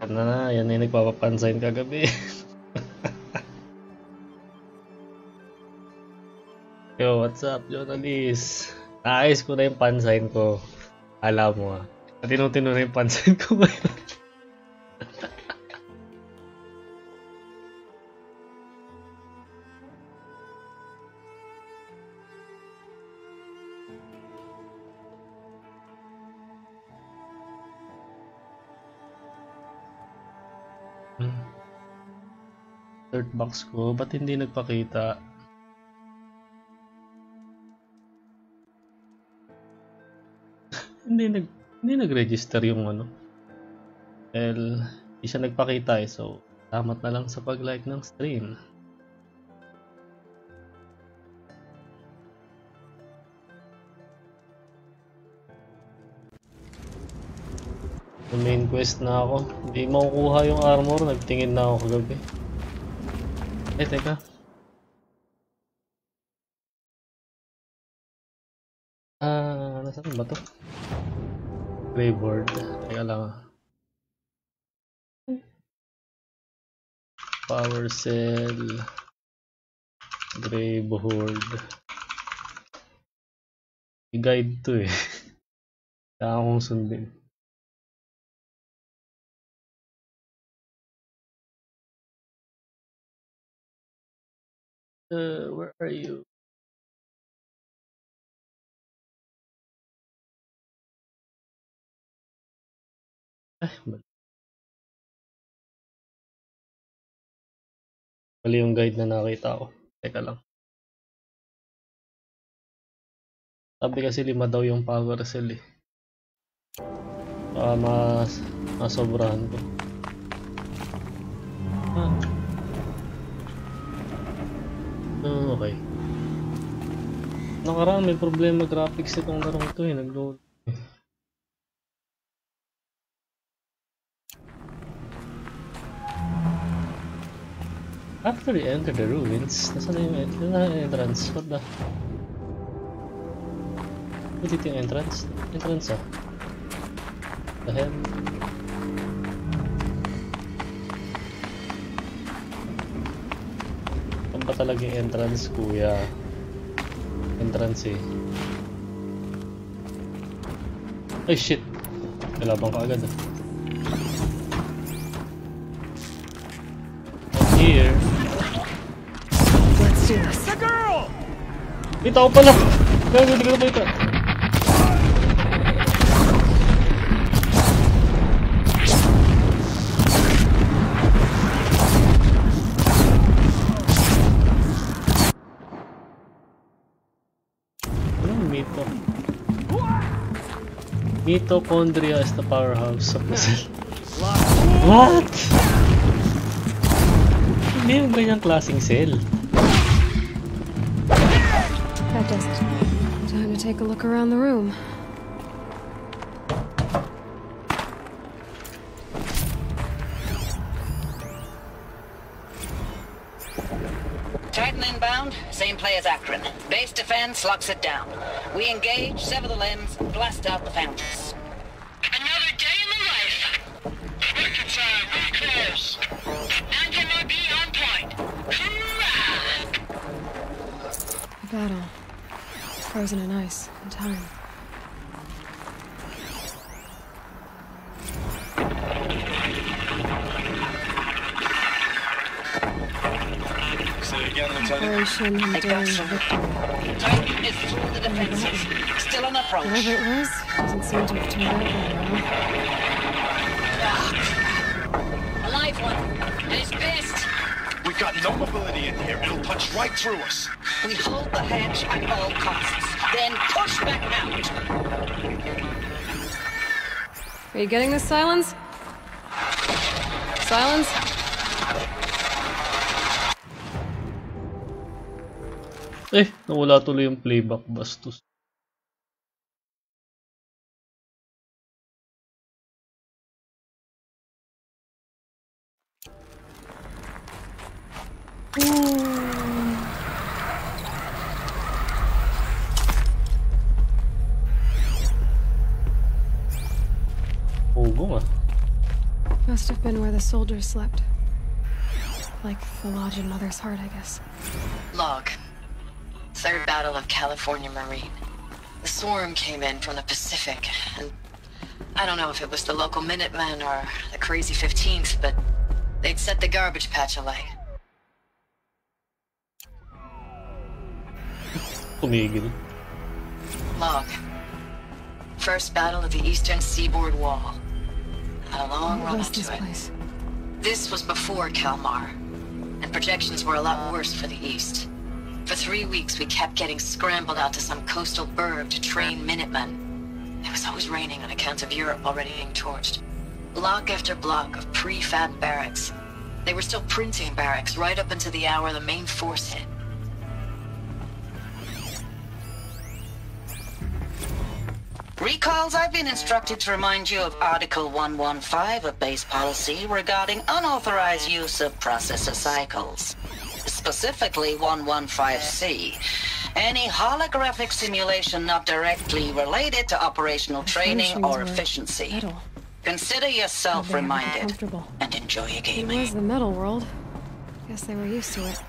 na, yan ay nagpapapansin kagabi. Yo, what's up, journalist? Naayos ko na yung pansign ko. Alam mo ah. Tinutino na yung pansign ko ngayon. Third box ko, ba't hindi nagpakita? hindi nag-register yung ano. Well, hindi siya nagpakita eh, so salamat na lang sa pag-like ng stream. Sa main quest na ako. Hindi makukuha yung armor, nagtingin na ako kagabi. Eh, teka. Nasaan ba to? Graveboard. Teka lang. Power cell. Graveboard. I-guide to eh. Kailangan kong sundin. Where are you? Mali yung guide na nakita ko. Teka lang. Sabi kasi 5 daw yung power cell eh. Masobrahan ko. Okay. Nakaraan may problema graphics itong larong ito eh. Nag-load. After you enter the ruins, nasaan na yung entrance? What the? What dito yung entrance? Entrance ah. The hell? Saan ba talaga yung entrance, kuya? Entrance eh. Ay shit! Kalabang ka agad ah. Here. Let's do this. The girl! May tao pala! Gago, hindi ko na makita. Anong mito? Mitochondria is the powerhouse of the cell. What? Hindi yung ganyang klaseng cell. That does it. Time to take a look around the room. Titan inbound, same play as Akron. Base defense locks it down. We engage, sever the limbs, blast out the fountains. Another day in the life. Winter time, really close. MIB on point. Hoorah! The battle. Frozen in ice and time. Say again, Lieutenant. Operation Enduring Victory. Titan is through the defenses. Still on approach. Whatever it was, doesn't seem to have turned out very well. A live one. And he's pissed. We've got no mobility in here. It'll punch right through us. We hold the hedge at all costs. Then push back out. Are you getting this, Silence? Silence? Nawala tuloy yung playback bastos. Ugong ah. Must have been where the soldiers slept. Like the lodge in Mother's Heart, I guess. Log. Third Battle of California Marine. The swarm came in from the Pacific, and I don't know if it was the local Minutemen or the crazy 15th, but they'd set the garbage patch alight. Tumigil. Log. First battle of the Eastern Seaboard Wall. Had a long What run was up to this it. place? This was before Kalmar, and projections were a lot worse for the East. For 3 weeks, we kept getting scrambled out to some coastal burg to train Minutemen. It was always raining on account of Europe already being torched. Block after block of prefab barracks. They were still printing barracks right up until the hour the main force hit. Recalls, I've been instructed to remind you of Article 115 of base policy regarding unauthorized use of processor cycles. Specifically 115C. Any holographic simulation not directly related to operational training or efficiency. Metal. Consider yourself reminded Comfortable. and enjoy your It gaming. was the metal world. Guess they were used to it.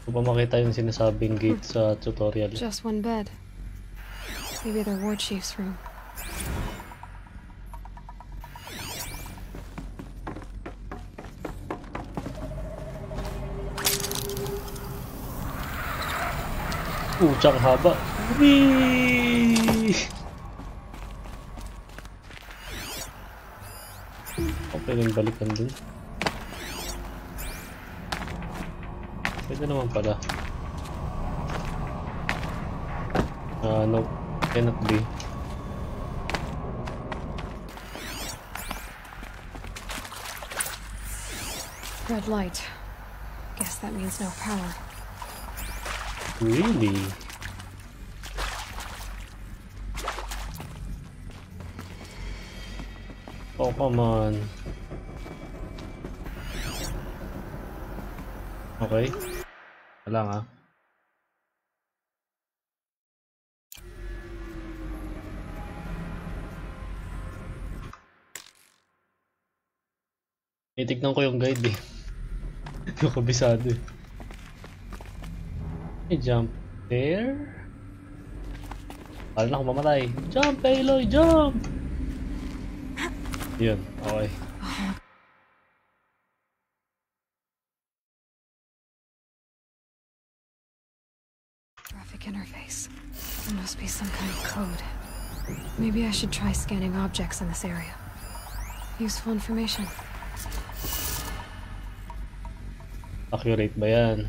Kung pa makita yung sinasabing gate sa tutorial. Just one bed. Maybe their war chief's room. Tsaka haba. Whee! Okay rin balikan dun. Pwede naman pala. No. Cannot be. Red light. Guess that means no power. Really? Oh, come on. Okay. Wala nga. Titignan ko yung guide eh. Hindi ko kabisado eh. Hey, jump there. Para na ako mamatay. Jump, Aloy! Jump! Yun, okay. Graphic interface. There must be some kind of code. Maybe I should try scanning objects in this area. Useful information. Accurate ba yan?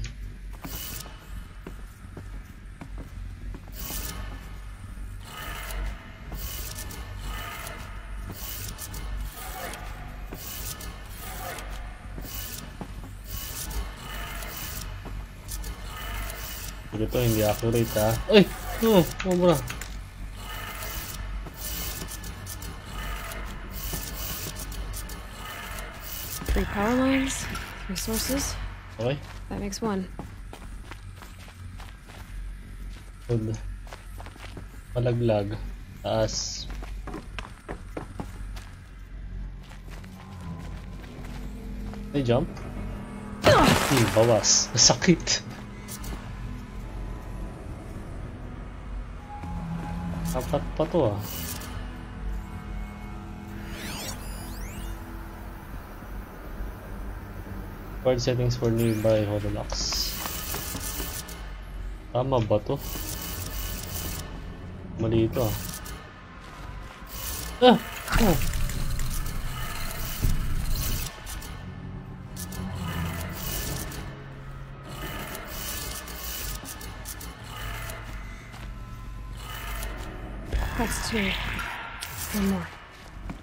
Ito hindi accurate ha. Ay! No! Mabura. 3 power lines, 3 sources. Okay. That makes 1. Good. Malaglag. Taas. May jump? Bawas. Sakit. Apat pa to ah. Card settings for nearby hololocks. Tama ba to? Mali ito ah. Ah! Oh! That's 2. 1 more.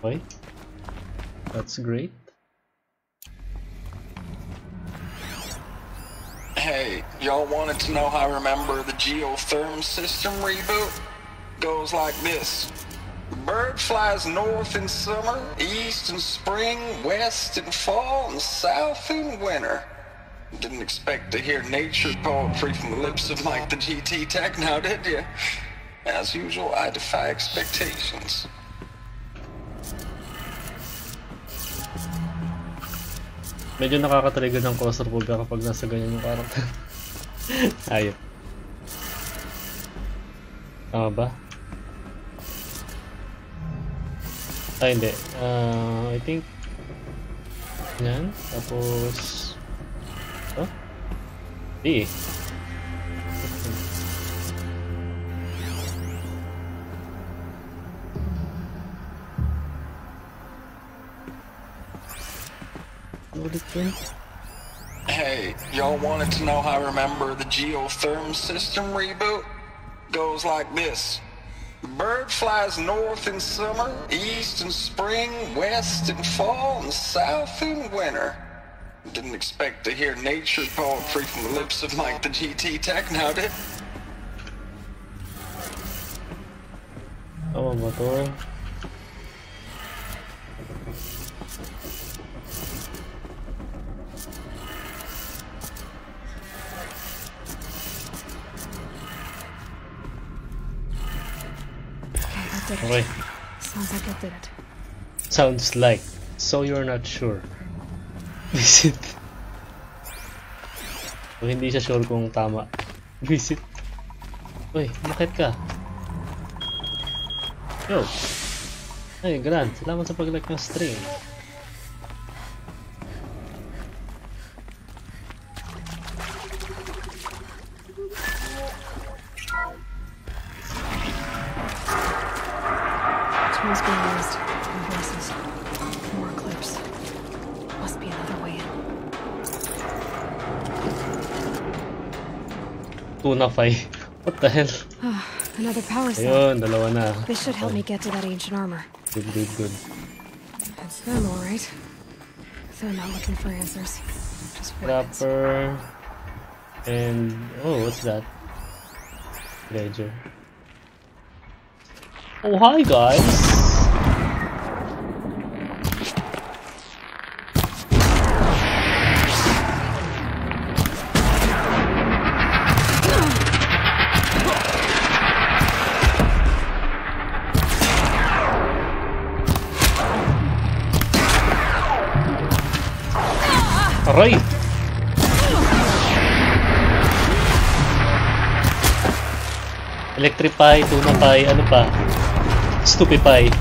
Okay. That's great. Hey, y'all wanted to know how I remember the geotherm system reboot? Goes like this. Bird flies north in summer, east in spring, west in fall, and south in winter. Didn't expect to hear nature poetry from the lips of Mike the GT Tech now, did you? As usual, I defy expectations. Medyo nakaka-trigger ng claustrophobia kapag nasa ganyan yung character. Ayop. Tama ba? Ay, hindi. I think yan. Tapos oh? Di eh. Hey, y'all wanted to know how I remember the geotherm system reboot? Goes like this. The bird flies north in summer, east in spring, west in fall, and south in winter. Didn't expect to hear nature poetry from the lips of Mike the GT Tech now, did? Tama ba to? Okay. Sounds like I did it. Sounds like. So you're not sure. Visit. O hindi siya sure kung tama. Visit. Uy, bakit ka? Yo. Ay, Grant. Salamat sa pag-like ng stream. Tools being used. And voices. More clips. Must be another way in. Tunafy. What the hell? Another power cell. Ayun, dalawa na. This should help me get to that ancient armor. Good. It's them, all right. They're not looking for answers. Just weapons. Rapper. And oh, what's that? Ledger. Oh, hi guys. Aray! Electrify, tunafy, ano pa? Stupefy.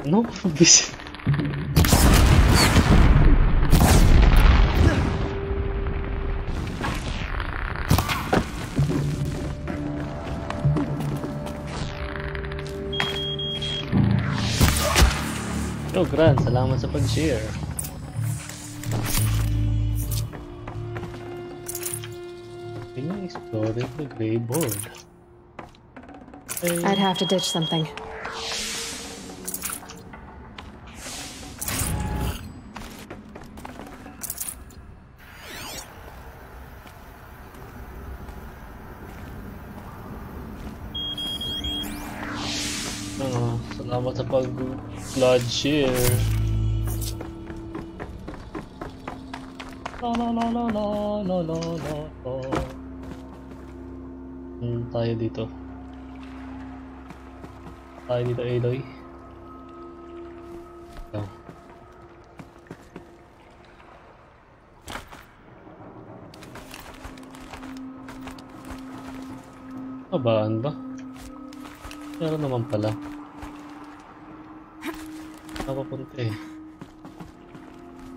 No, visit. Yo, Grant, salamat sa pag-share. Can you explore the gray board? I'd have to ditch something. Salamat sa pag-flood share. Tayo dito. Tayo dito, Aloy. Ito. Abaan ba? Meron naman pala. Papunta eh.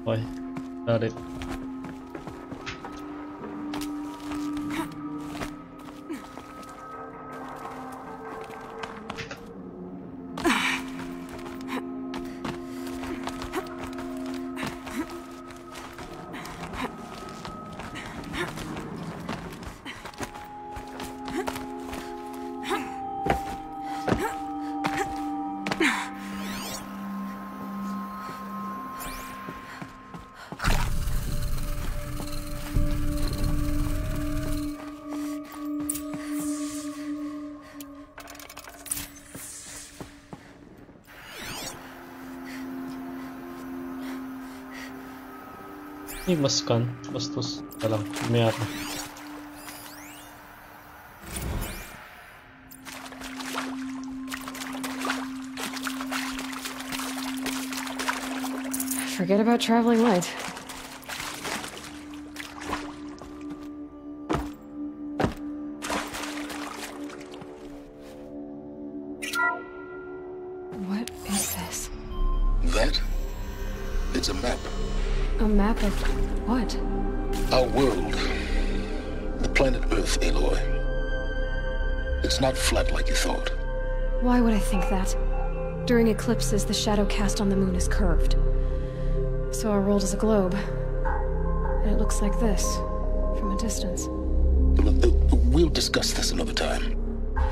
Okay, got it. Ay, maskan. Bastos. Talang. May ako. Forget about traveling light. What is this? That? It's a map. A map of what? Our world. The planet Earth, Aloy. It's not flat like you thought. Why would I think that? During eclipses, the shadow cast on the moon is curved. So our world is a globe. And it looks like this, from a distance. We'll discuss this another time.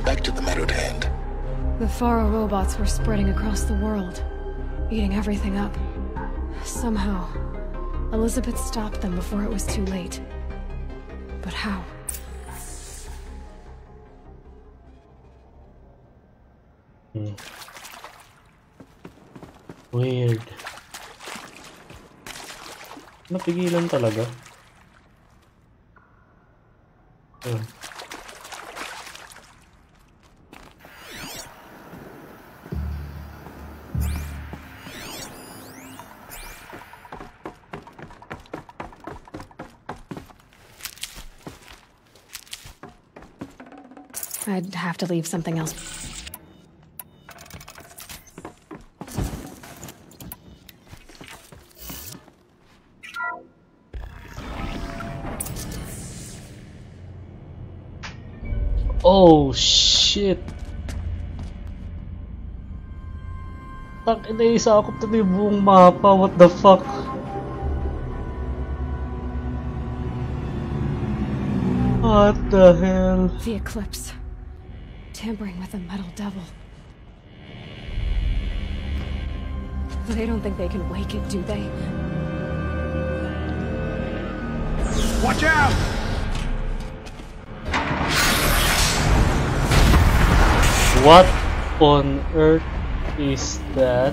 Back to the matter at hand. The Faro robots were spreading across the world, eating everything up. Somehow, Elizabeth stopped them before it was too late. But how? Weird. Napigilan talaga. I'd have to leave something else. Oh shit! Tak inaisakop na yung buong mapa, what the fuck? What the hell? The eclipse. Tampering with the metal devil. They don't think they can wake it, do they? Watch out! What on earth is that?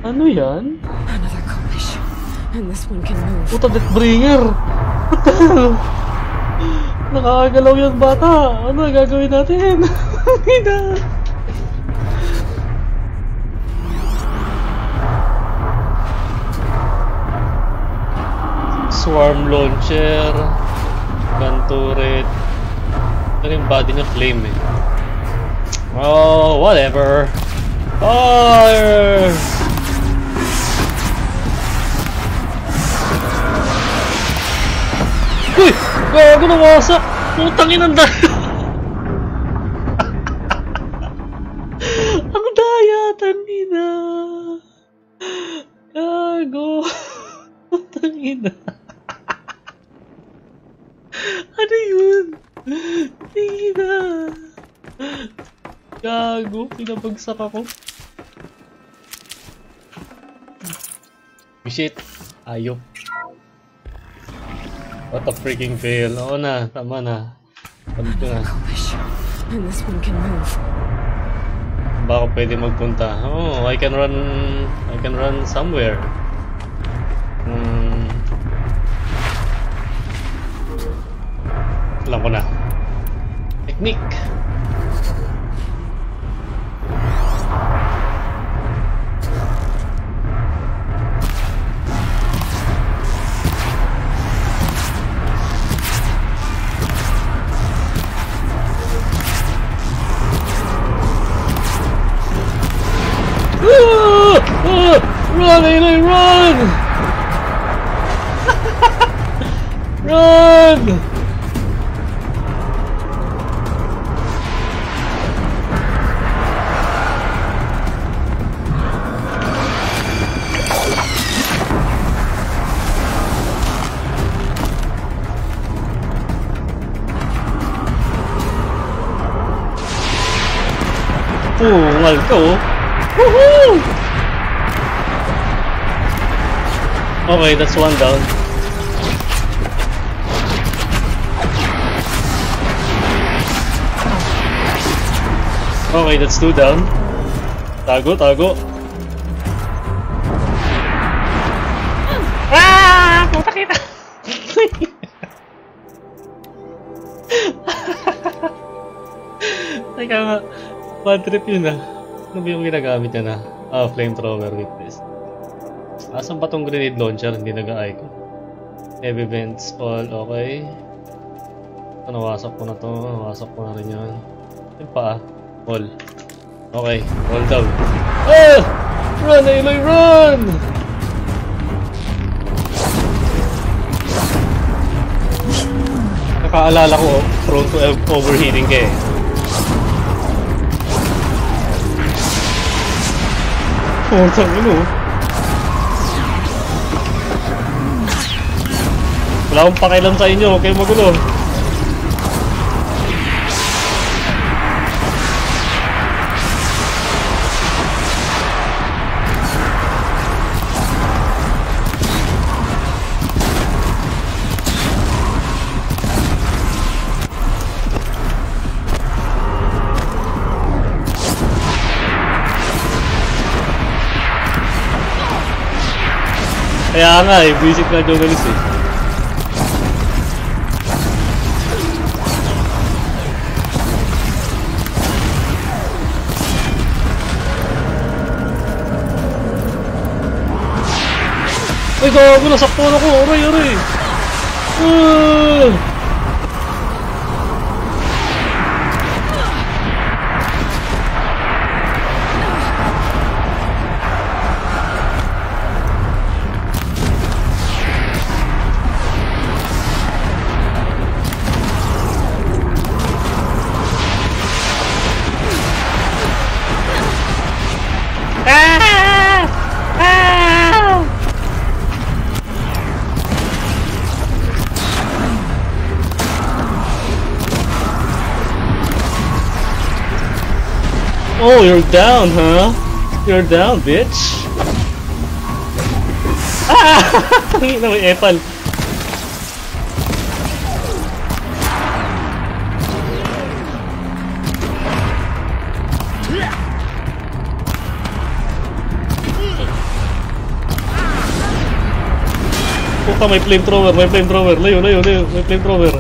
Ano yan? Another collision. And this one can move. Puta, Deathbringer! What the hell? Nakakagalaw yung bata! Ano gagawin natin? Hindi. Swarm launcher, gun turret. Ano yung body niya? Flame eh. Oh, whatever. Fire! Uy! Gago na wasak! Putang inang daya! Ang daya! Tangina! Gago! Putang ina! Ano yun? Tangina! Gago! Pinabagsak ako. Shit! Ayop! What a freaking fail. Oo na, tama na. Sabi ko na. And this one can move. Baka pwede magpunta. Oh, I can run somewhere. Alam ko na. Technique. Run, Aloy, run! Run! Ngal ka oh! Woohoo! Okay, that's one down. Okay, that's 2 down. Tago, tago. Ah! Puta kita! Teka nga, bad trip yun ah. Ano ba yung ginagamit niya na? Ah, flamethrower with this. Asan ba tong grenade launcher? Hindi nag-icon. Heavy vents all, okay. Ito, nawasak ko na to. Nawasak ko na rin yun. Yung paa. All. Okay, all down. Ah! Run, Aloy, run! Nakaalala ko, prone to overheating ka eh. Oh, tangin mo. Wala akong pakialam sa inyo, huwag kayong magulo. Kaya nga eh, visit na journalist eh. Ay gago, nasaktuan ako! Aray, aray! Oh, you're down, huh? You're down, bitch. Ah! Ang ina, may epal. Puta, may flamethrower, may flamethrower. Layo, layo, layo, may flamethrower.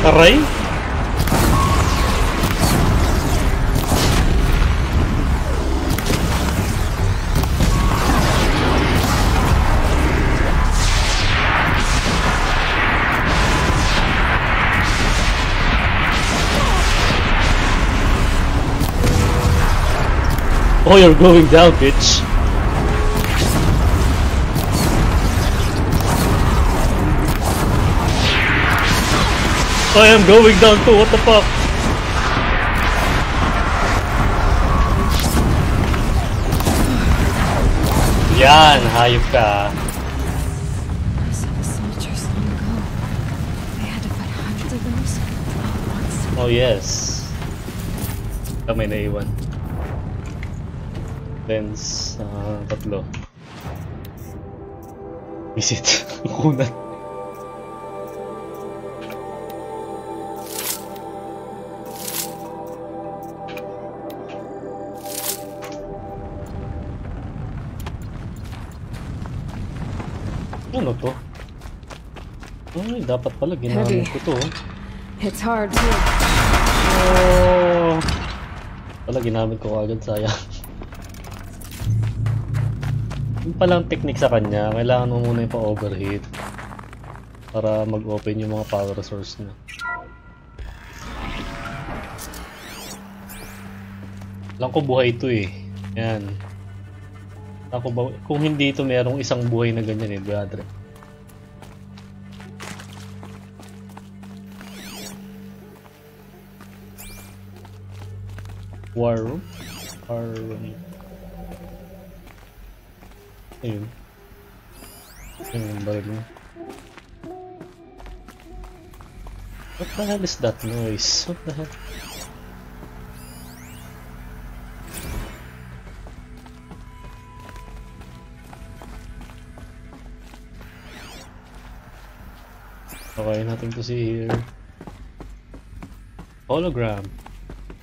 Aray? Oh, you're going down, bitch. I am going down too, what the fuck? Yan, hayop ka. I saw the soldiers long ago. They had to fight hundreds of those all at once. Oh yes. May naiwan. Lens, tatlo. Visit. Kunat. Ano to? Ay, dapat pala ginamit ko to. It's hard too. Oh! Pala ginamit ko agad, sayang. Yung palang technique sa kanya, kailangan mo muna yung pa-overheat para mag-open yung mga power source niya. Alam ko buhay ito eh. Yan. Kung hindi ito merong isang buhay na ganyan eh, brother. War room? War room. Ayun. Ayun yung baril mo. What the hell is that noise? What the hell? Okay, nothing to see here. Hologram.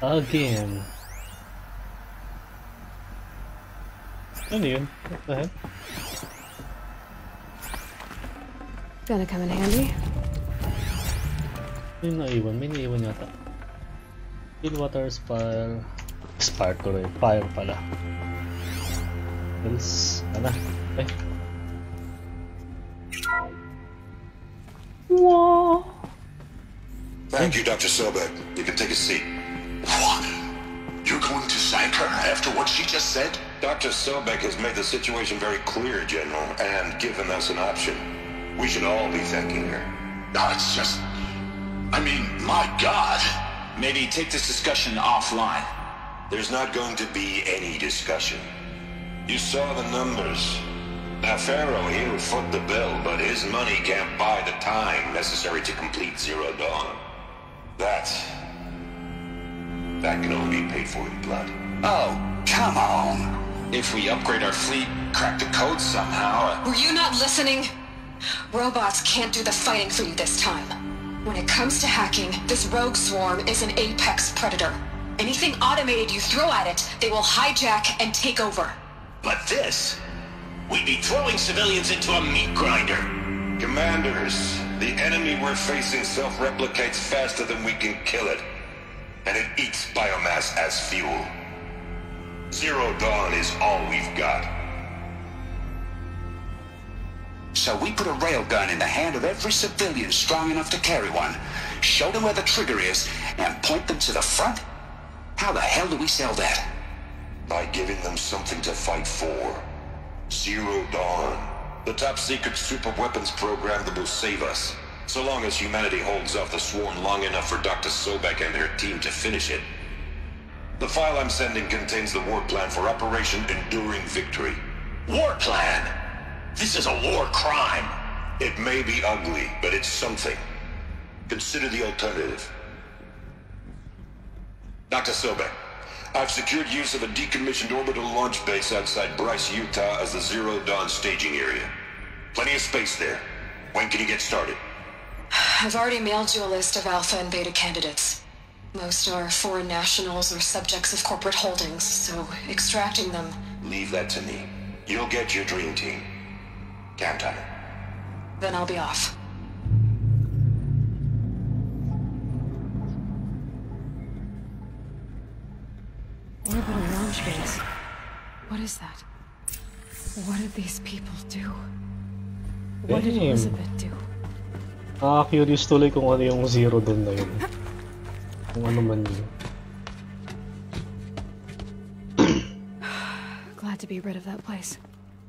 Again. Ano yun? What the heck? Gonna come in handy. Ano yung naiwan? May naiwan yata. Kill water, spire. Spire to rin. Fire pala. Else. Ano? Okay. Whoa! Thank you, Dr. Sobek. You can take a seat. What? You're going to thank her after what she just said? Dr. Sobek has made the situation very clear, General, and given us an option. We should all be thanking her. No, it's just... I mean, my God. Maybe take this discussion offline. There's not going to be any discussion. You saw the numbers. Now, Pharaoh, he'll foot the bill, but his money can't buy the time necessary to complete Zero Dawn. That can only be paid for in blood. Oh, come on. If we upgrade our fleet, crack the code somehow... Were you not listening? Robots can't do the fighting for you this time. When it comes to hacking, this rogue swarm is an apex predator. Anything automated you throw at it, they will hijack and take over. But this... We'd be throwing civilians into a meat grinder. Commanders, the enemy we're facing self-replicates faster than we can kill it. And it eats biomass as fuel. Zero Dawn is all we've got. So we put a railgun in the hand of every civilian strong enough to carry one, show them where the trigger is, and point them to the front? How the hell do we sell that? By giving them something to fight for. Zero Dawn. The top-secret super-weapons program that will save us. So long as humanity holds off the swarm long enough for Dr. Sobek and their team to finish it. The file I'm sending contains the war plan for Operation Enduring Victory. War plan? This is a war crime. It may be ugly, but it's something. Consider the alternative. Dr. Sobek, I've secured use of a decommissioned orbital launch base outside Bryce, Utah as the Zero Dawn staging area. Plenty of space there. When can you get started? I've already mailed you a list of alpha and beta candidates. Most are foreign nationals or subjects of corporate holdings, so extracting them... Leave that to me. You'll get your dream team. Count on it. Then I'll be off. Orbital launch base. What is that? What did these people do? What did Damn. Elizabeth do? Curious tuloy kung ano yung Zero Dawn na yun. Kung ano man yun. Glad to be rid of that place.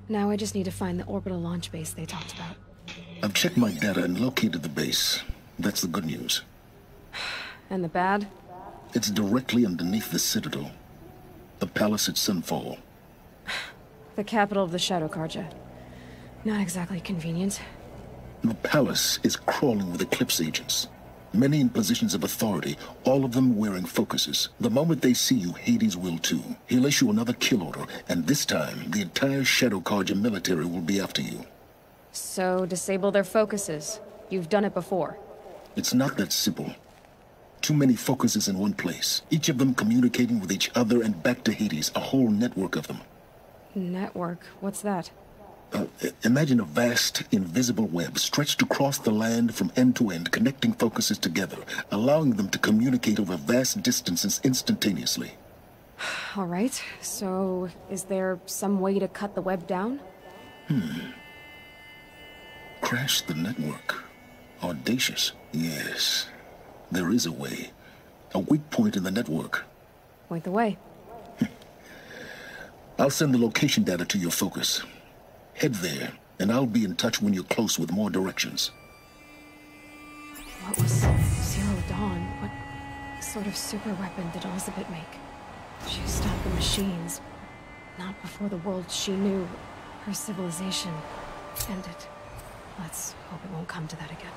Now I just need to find the orbital launch base they talked about. I've checked my data and located the base. That's the good news. And the bad? It's directly underneath the Citadel. The palace at Sunfall. The capital of the Shadow Carja. Not exactly convenient. The palace is crawling with Eclipse agents. Many in positions of authority, all of them wearing focuses. The moment they see you, Hades will too. He'll issue another kill order, and this time, the entire Shadow Carja military will be after you. So, disable their focuses. You've done it before. It's not that simple. Too many focuses in one place, each of them communicating with each other and back to Hades, a whole network of them. Network? What's that? Imagine a vast, invisible web stretched across the land from end to end, connecting focuses together, allowing them to communicate over vast distances instantaneously. All right, so is there some way to cut the web down? Crash the network. Audacious. Yes, there is a way. A weak point in the network. Point the way. I'll send the location data to your focus. Head there, and I'll be in touch when you're close with more directions. What was Zero Dawn? What sort of super weapon did Elizabeth make? She stopped the machines. Not before the world she knew, her civilization, ended. Let's hope it won't come to that again.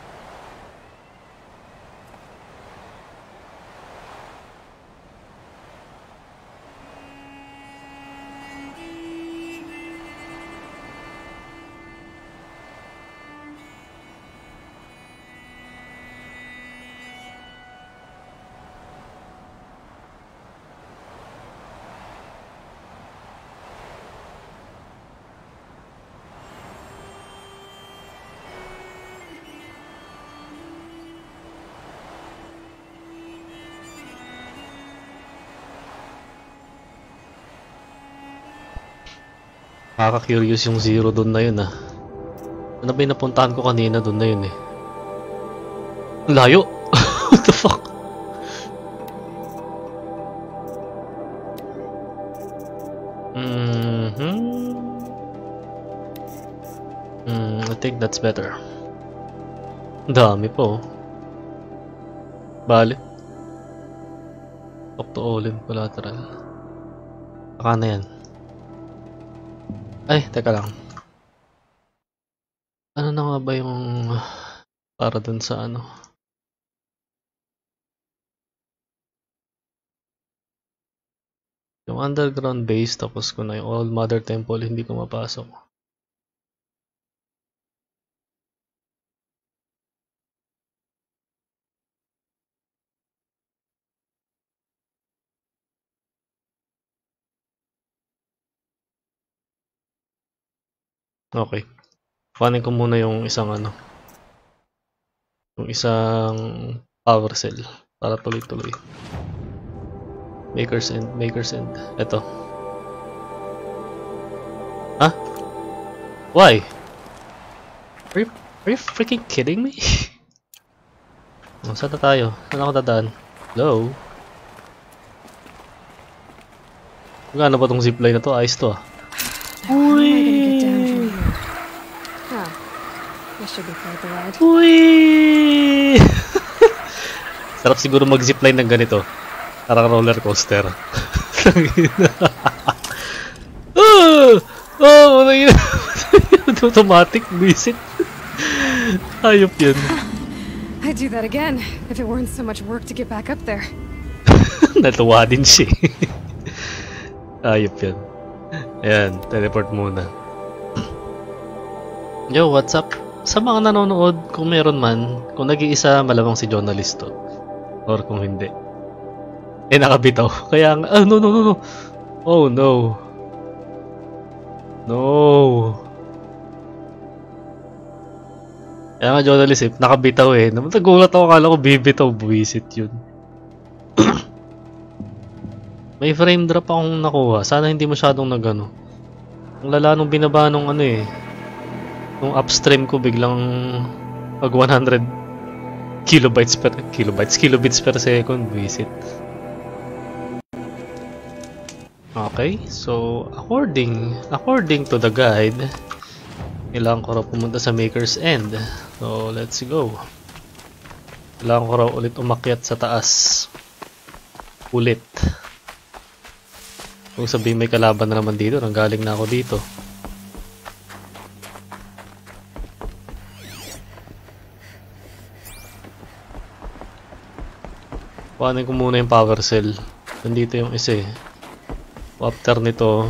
Nakaka-curious yung Zero doon na yun ah. Ano ba yung napuntahan ko kanina doon na yun eh? Ang layo! What the fuck? I think that's better. Ang dami po. Bale. Talk to Olin collateral. Baka na yan. Ay, teka lang. Ano na nga ba yung para dun sa ano? Yung underground base, tapos ko na yung Old Mother Temple, hindi ko mapasok. Okay. Kuhanin ko muna yung isang ano. Yung isang power cell para tuloy-tuloy. Maker's End, Maker's End. Ito. Huh? Why? Are you freaking kidding me? Oh, saan na tayo? Saan ako dadaan? Hello? Gano ba tong zipline na to? Ayos to ah. Uy! Sarap siguro mag-zipline ng ganito. Parang roller coaster. Oh, automatic visit. Ayop yun. I'd do that again if it weren't so much work to get back up there. Natuwa din siya. Ayop yun. Ayan, teleport muna. Yo, what's up? Sa mga nanonood, kung meron man, kung nag-iisa, malamang si journalist to. Or kung hindi. Eh, nakabitaw. Kaya, no. Oh, no. No. Kaya nga, journalist, nakabitaw eh. Nagulat ako, akala ko bibitaw, buwisit yun. May frame drop akong nakuha. Sana hindi masyadong nagano. Ang lala nung binaba nung ano eh. Nung upstream ko biglang pag 100 kilobits per second visit. Okay, so according to the guide, kailangan ko raw pumunta sa Maker's End. So let's go. Kailangan ko raw ulit umakyat sa taas. Ulit. Kung sabihin may kalaban na naman dito, nanggaling na ako dito. Kuhanin ko muna yung power cell. Nandito yung isa eh. After nito,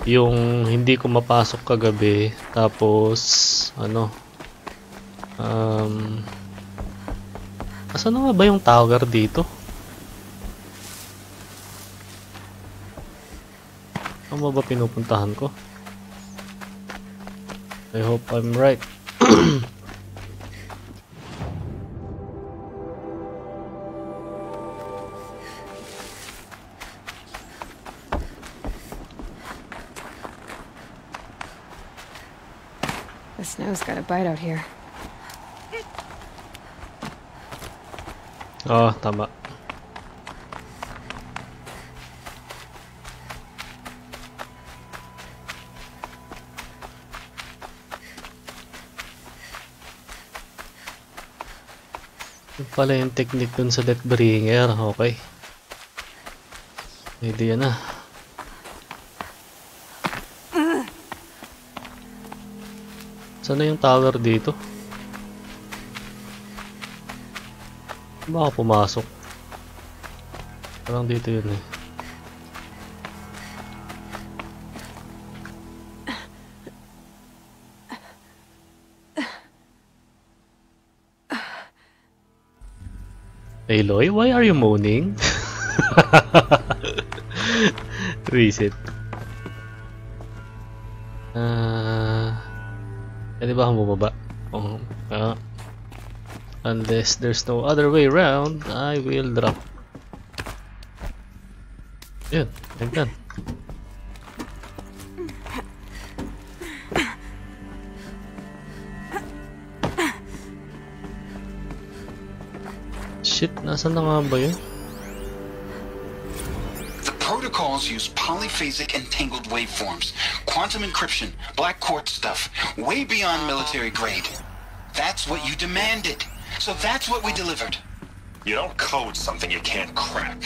yung hindi ko mapasok kagabi, tapos ano, asan na nga ba yung tower dito? Ano ba pinupuntahan ko? I hope I'm right. The snow's got a bite out here. Oh, tama. Yung pala yung technique dun sa Deathbringer. Okay. Idea na. Saan na yung tower dito? Baka pumasok. Parang dito yun eh. Aloy, why are you moaning? Reset. Pwede ba akong bumaba? Unless there's no other way around, I will drop. Yun, tignan. Shit, nasan na nga ba yun? The protocols use polyphasic entangled waveforms, quantum encryption, black quartz stuff, way beyond military grade. That's what you demanded. So that's what we delivered. You don't code something you can't crack.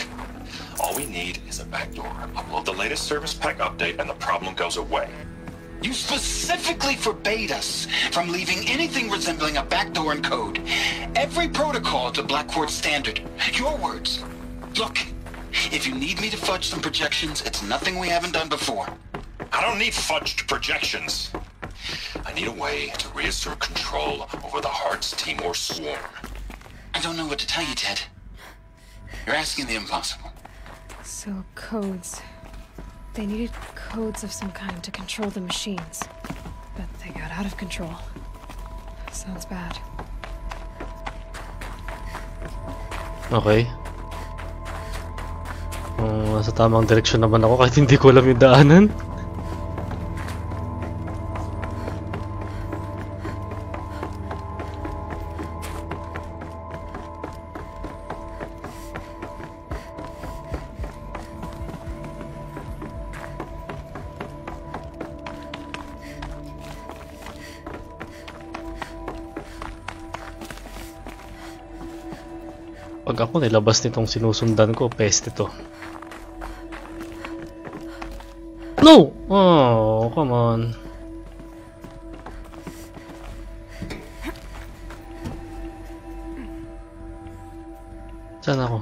All we need is a backdoor. Upload the latest service pack update and the problem goes away. You specifically forbade us from leaving anything resembling a backdoor in code. Every protocol to Black Quartz standard. Your words. Look, if you need me to fudge some projections, it's nothing we haven't done before. I don't need fudged projections. I need a way to reassert control over the Hearts Timor swarm. I don't know what to tell you, Ted. You're asking the impossible. So, codes. They needed codes of some kind to control the machines. But they got out of control. Sounds bad. Okay. Nasa tamang direksyon naman ako kahit hindi ko alam yung daanan. Pag ako nilabas nitong sinusundan ko, peste to. No! Oh, come on. Saan ako?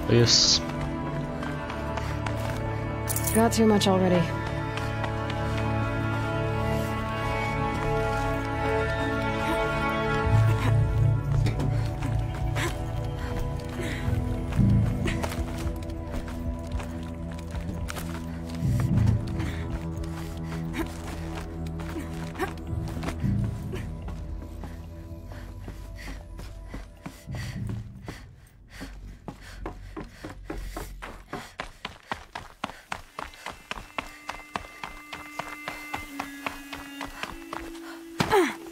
Yes. Got too much already.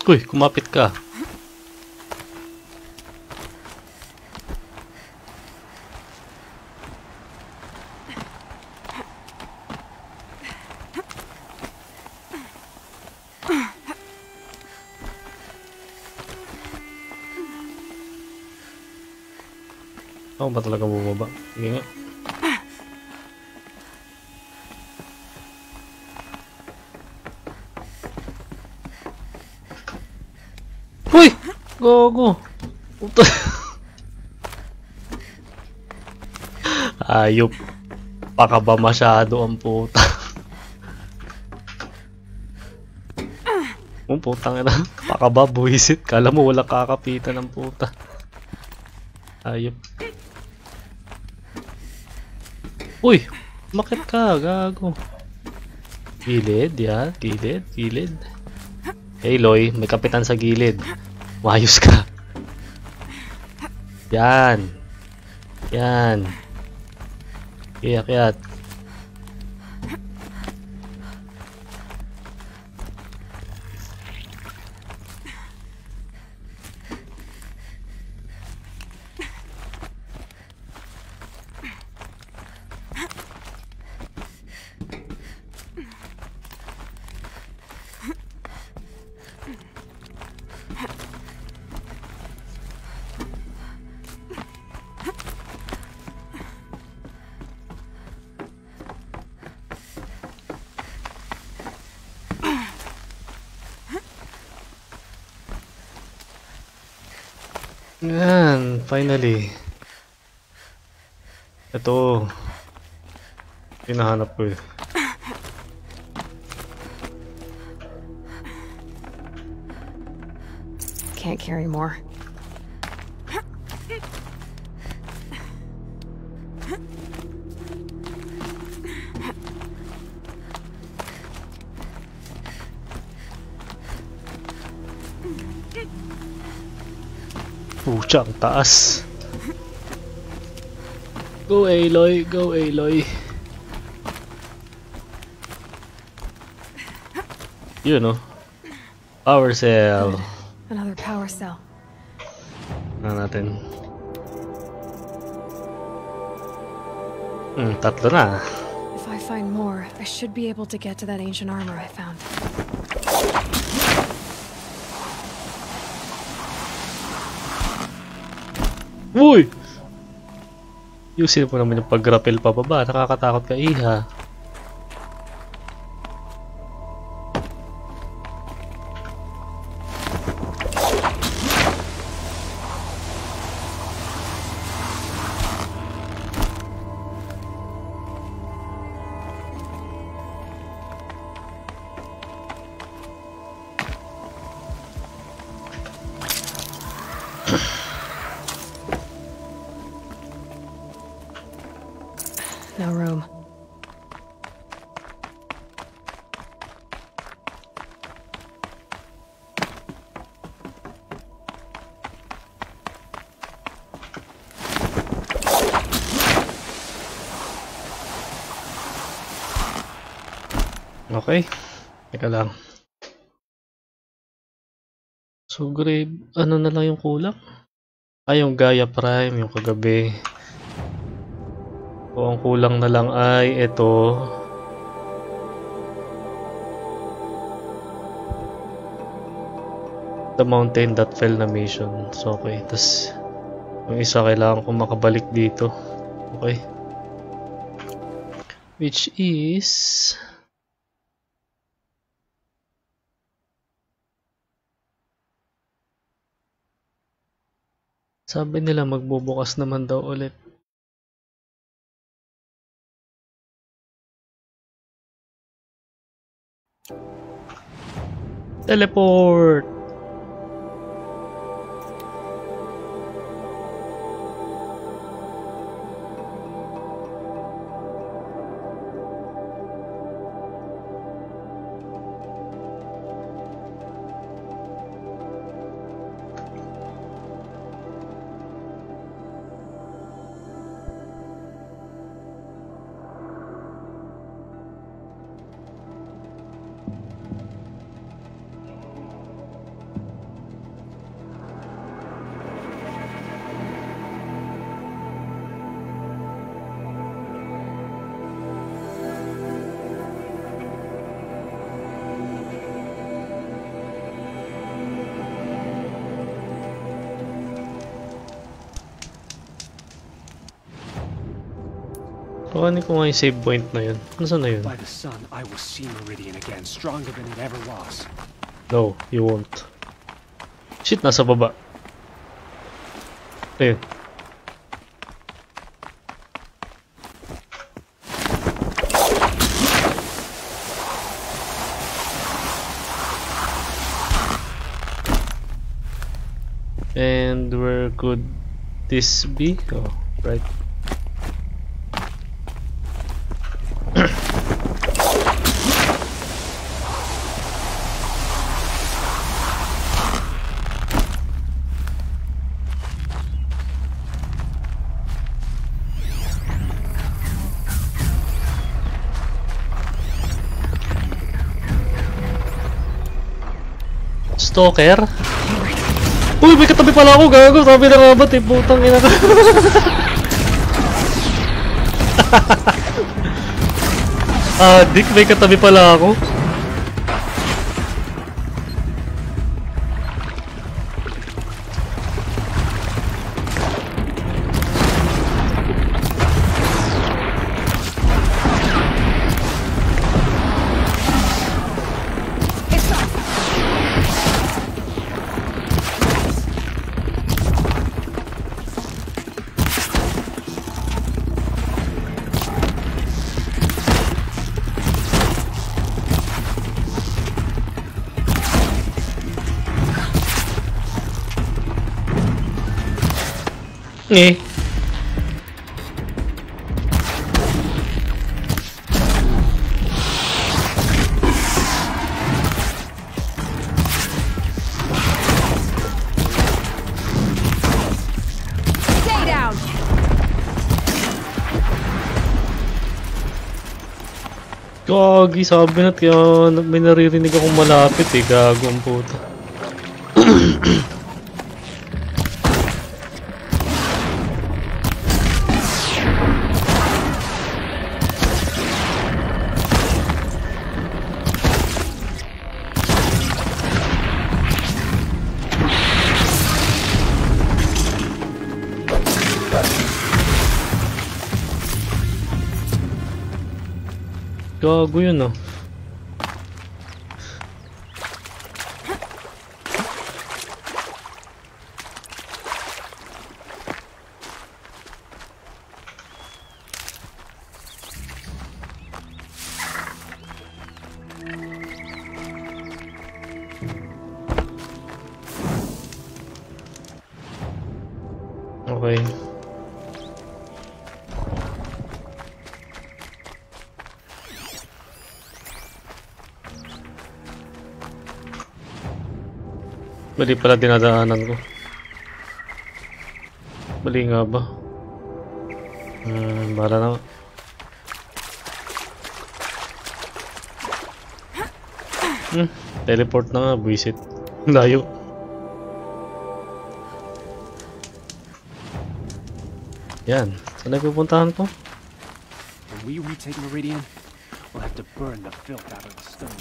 Uy, kumapit ka. Ako ba talaga bumaba? Sige nga. Uy! Gogo! Puta. Ayop. Baka ba masyado ang puta? Oh, putang ina. Baka ba buwisit? Kala mo wala kakapitan ng puta. Ayop. Uy! Bakit ka? Gago. Gilid, yan. Gilid, gilid. Hey, Loy. May kapitan sa gilid. Mayos ka. Yan. Yan. Iyak-iyak. Yan, finally. Ito. Hinahanap ko eh. Can't carry more. Pucha, ang taas. Go Aloy, go Aloy. Yun, no? Power cell. Another power cell. Natin. Tatlo na. If I find more, I should be able to get to that ancient armor I found. Uy! Yusin mo naman yung pag-rappel pababa. Nakakatakot ka, iha. No room. Okay. Teka lang. So, grave. Ano na lang yung kulang? Ay, yung Gaia Prime, yung kagabi. So, ang kulang na lang ay ito. The mountain that fell na mission. So, okay. Tapos, yung isa kailangan kong makabalik dito. Okay. Which is... Sabi nila magbubukas naman daw ulit. Teleport! Kuhanin ko nga yung save point na yun. Nasaan na yun? By the sun, I will see Meridian again, stronger than it ever was. No, you won't. Shit, nasa baba. Ayun. And where could this be? Oh, right. Stalker? Uy, may katabi pala ako, gago. Sabi na nga ba't eh, putang ina ka. Dick, may katabi pala ako. Eh. Stay down. Gagi, sabi na kaya may naririnig akong malapit eh, gago ang puta. Gago yun ah. Okay. Mali pala dinadaanan ko. Mali nga ba? Bala na. Teleport na nga, buwisit. Layo. Yan. Saan na pupuntahan ko? When we retake Meridian, we'll have to burn the filth out of the stone.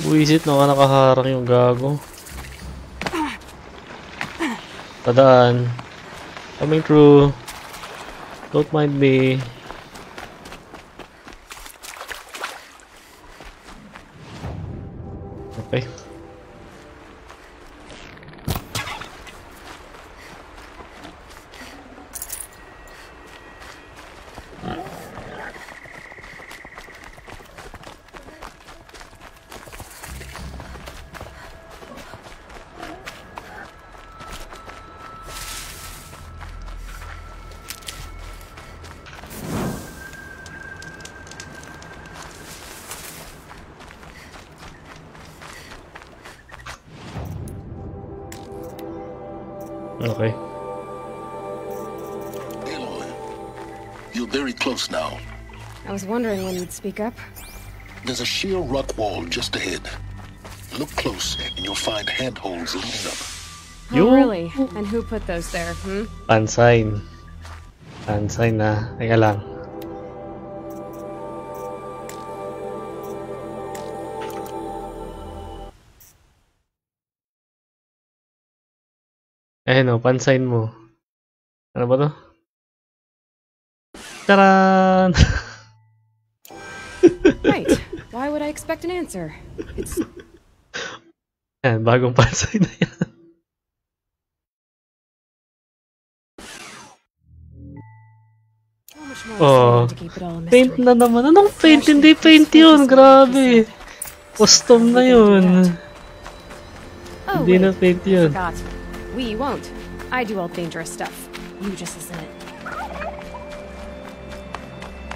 Buwisit na nakaharang yung gago. Tadaan. Coming through. Don't mind me. Okay. Okay. Aloy, you're very close now. I was wondering when you'd speak up. There's a sheer rock wall just ahead. Look close, and you'll find handholds leading up. Oh, really? And who put those there, Pansign. Pansign na. Teka lang. Ayan o, pansign mo. Ano ba to? Taran! Right. Why would I expect an answer? It's... Yan, bagong pansign na yan. How much more Oh, to keep it all a mystery? paint na naman. Anong paint? Hindi paint yun. Grabe. Custom na yun. Oh, Hindi wait. na paint yun. Forgot. We won't. I do all dangerous stuff. You just listen it.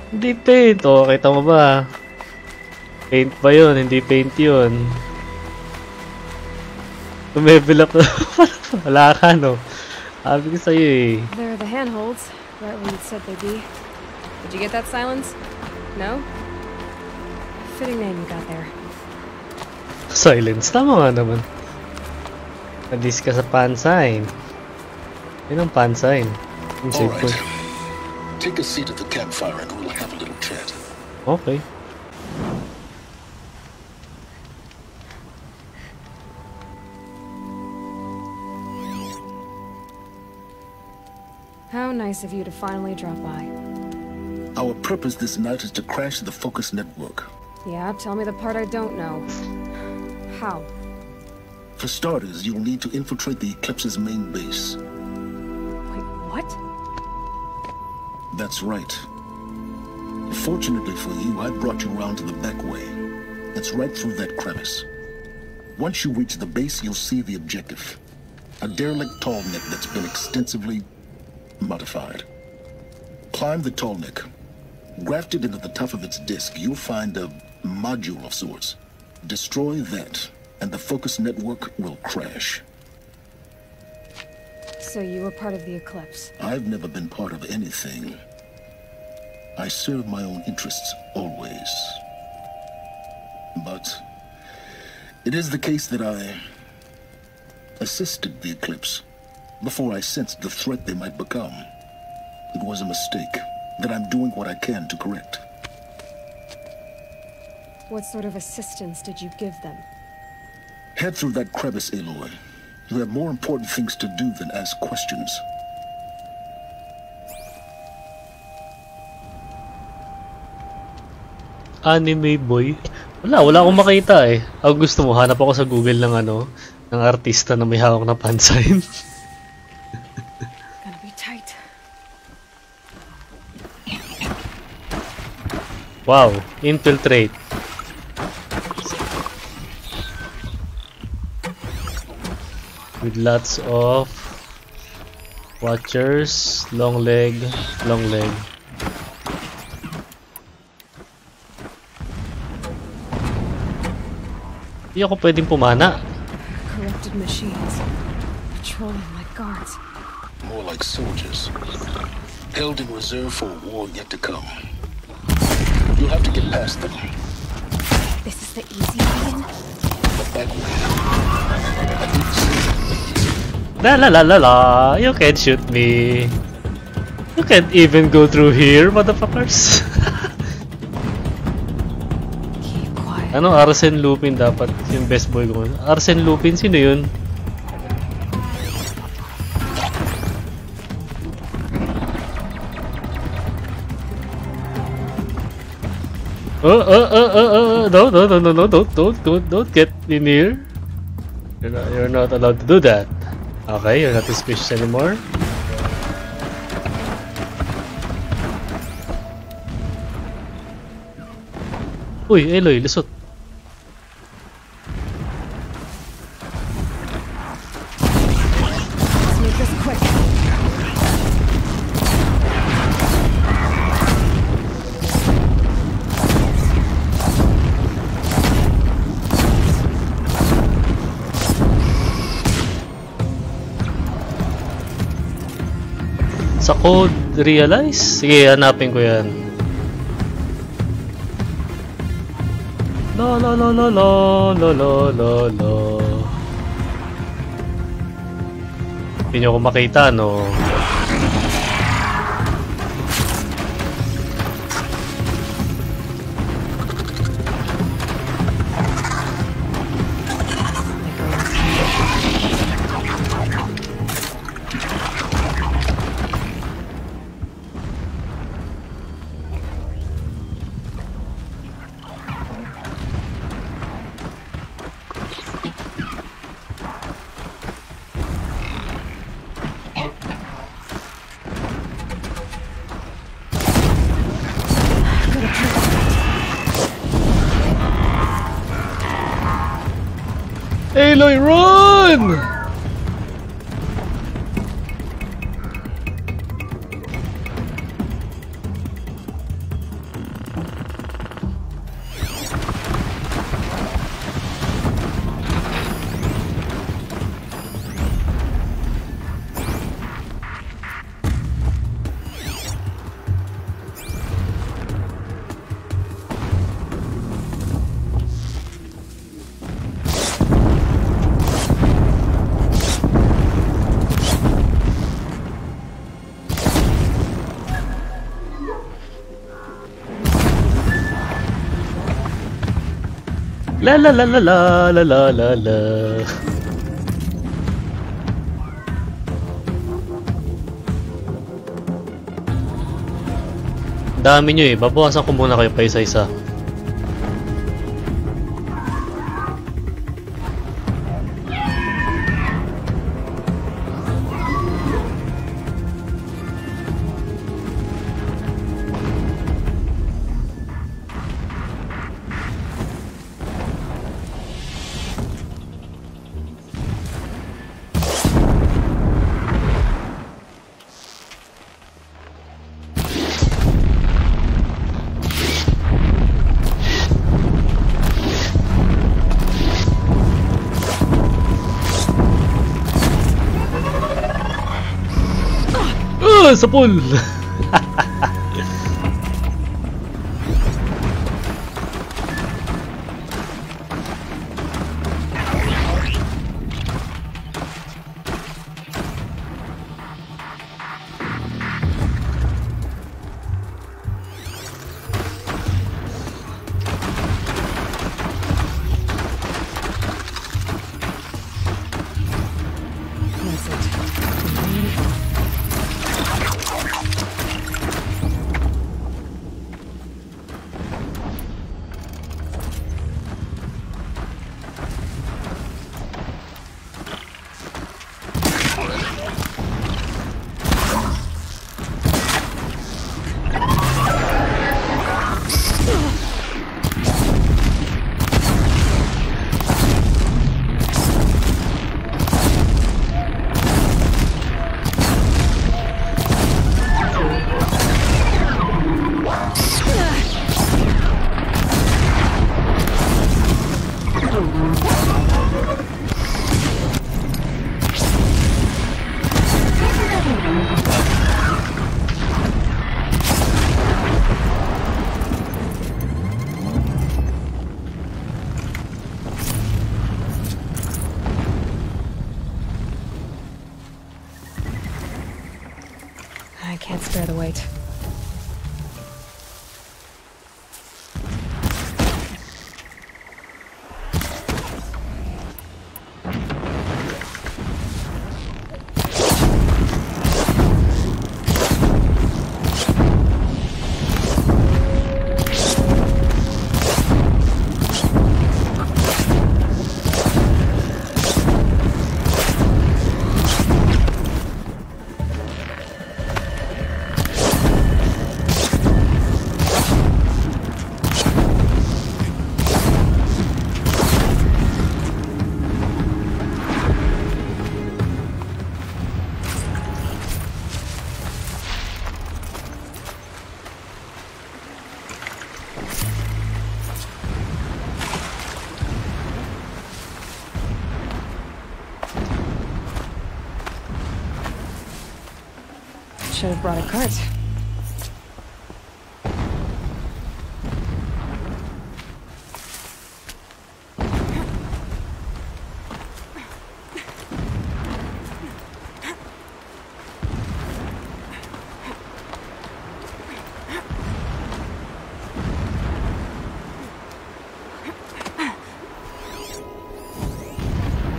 Hindi paint. O, kita mo ba? Paint ba yun? Hindi paint yun. Tumebil up na. Wala ka, no? Sabi ko sa'yo eh. There are the handholds. Right where you'd said they'd be. Did you get that, Silence? No? Fitting name you got there. Silence. Tama nga naman. Nadis ka sa pansign. Yun ang pansign. Yung All safe right. point. Take a seat at the campfire and we'll have a little chat. Okay. How nice of you to finally drop by. Our purpose this night is to crash the Focus network. Yeah, tell me the part I don't know. How? For starters, you'll need to infiltrate the Eclipse's main base. Wait, what? That's right. Fortunately for you, I brought you around to the back way. It's right through that crevice. Once you reach the base, you'll see the objective. A derelict tall neck that's been extensively modified. Climb the tall neck. Grafted into the top of its disk, you'll find a module of sorts. Destroy that, and the Focus network will crash. So you were part of the Eclipse. I've never been part of anything. I serve my own interests, always. But it is the case that I assisted the Eclipse before I sensed the threat they might become. It was a mistake that I'm doing what I can to correct. What sort of assistance did you give them? Head through that crevice, Aloy. You have more important things to do than ask questions. Anime boy. Wala akong makita eh. Ang gusto mo, hanap ako sa Google ng ng artista na may hawak na pansign. Gonna be tight. Wow, infiltrate. With lots of watchers, long leg. Hindi ako pwedeng pumana. Corrupted machines. Patrolling like guards. More like soldiers. Held in reserve for a war yet to come. You'll have to get past them. This is the easy way in? The back way. I didn't see it. La la la la la. You can't shoot me. You can't even go through here, motherfuckers. Keep quiet. Ano, Arsene Lupin dapat yung best boy ko. Arsene Lupin, sino yun? No, don't get in here. You're not allowed to do that. Okay, you're not suspicious anymore. Uy, Eloy, lusot. Let's make this quick. Sa code realize? Sige, hanapin ko yan. La la la la la la la la la. Hindi nyo ko makita, no? Aloy, run! La la la la la la la la la. Dami nyo eh, babawasan ko muna kayo pa isa-isa. Sa pool. I can't spare the weight. should have brought a cart.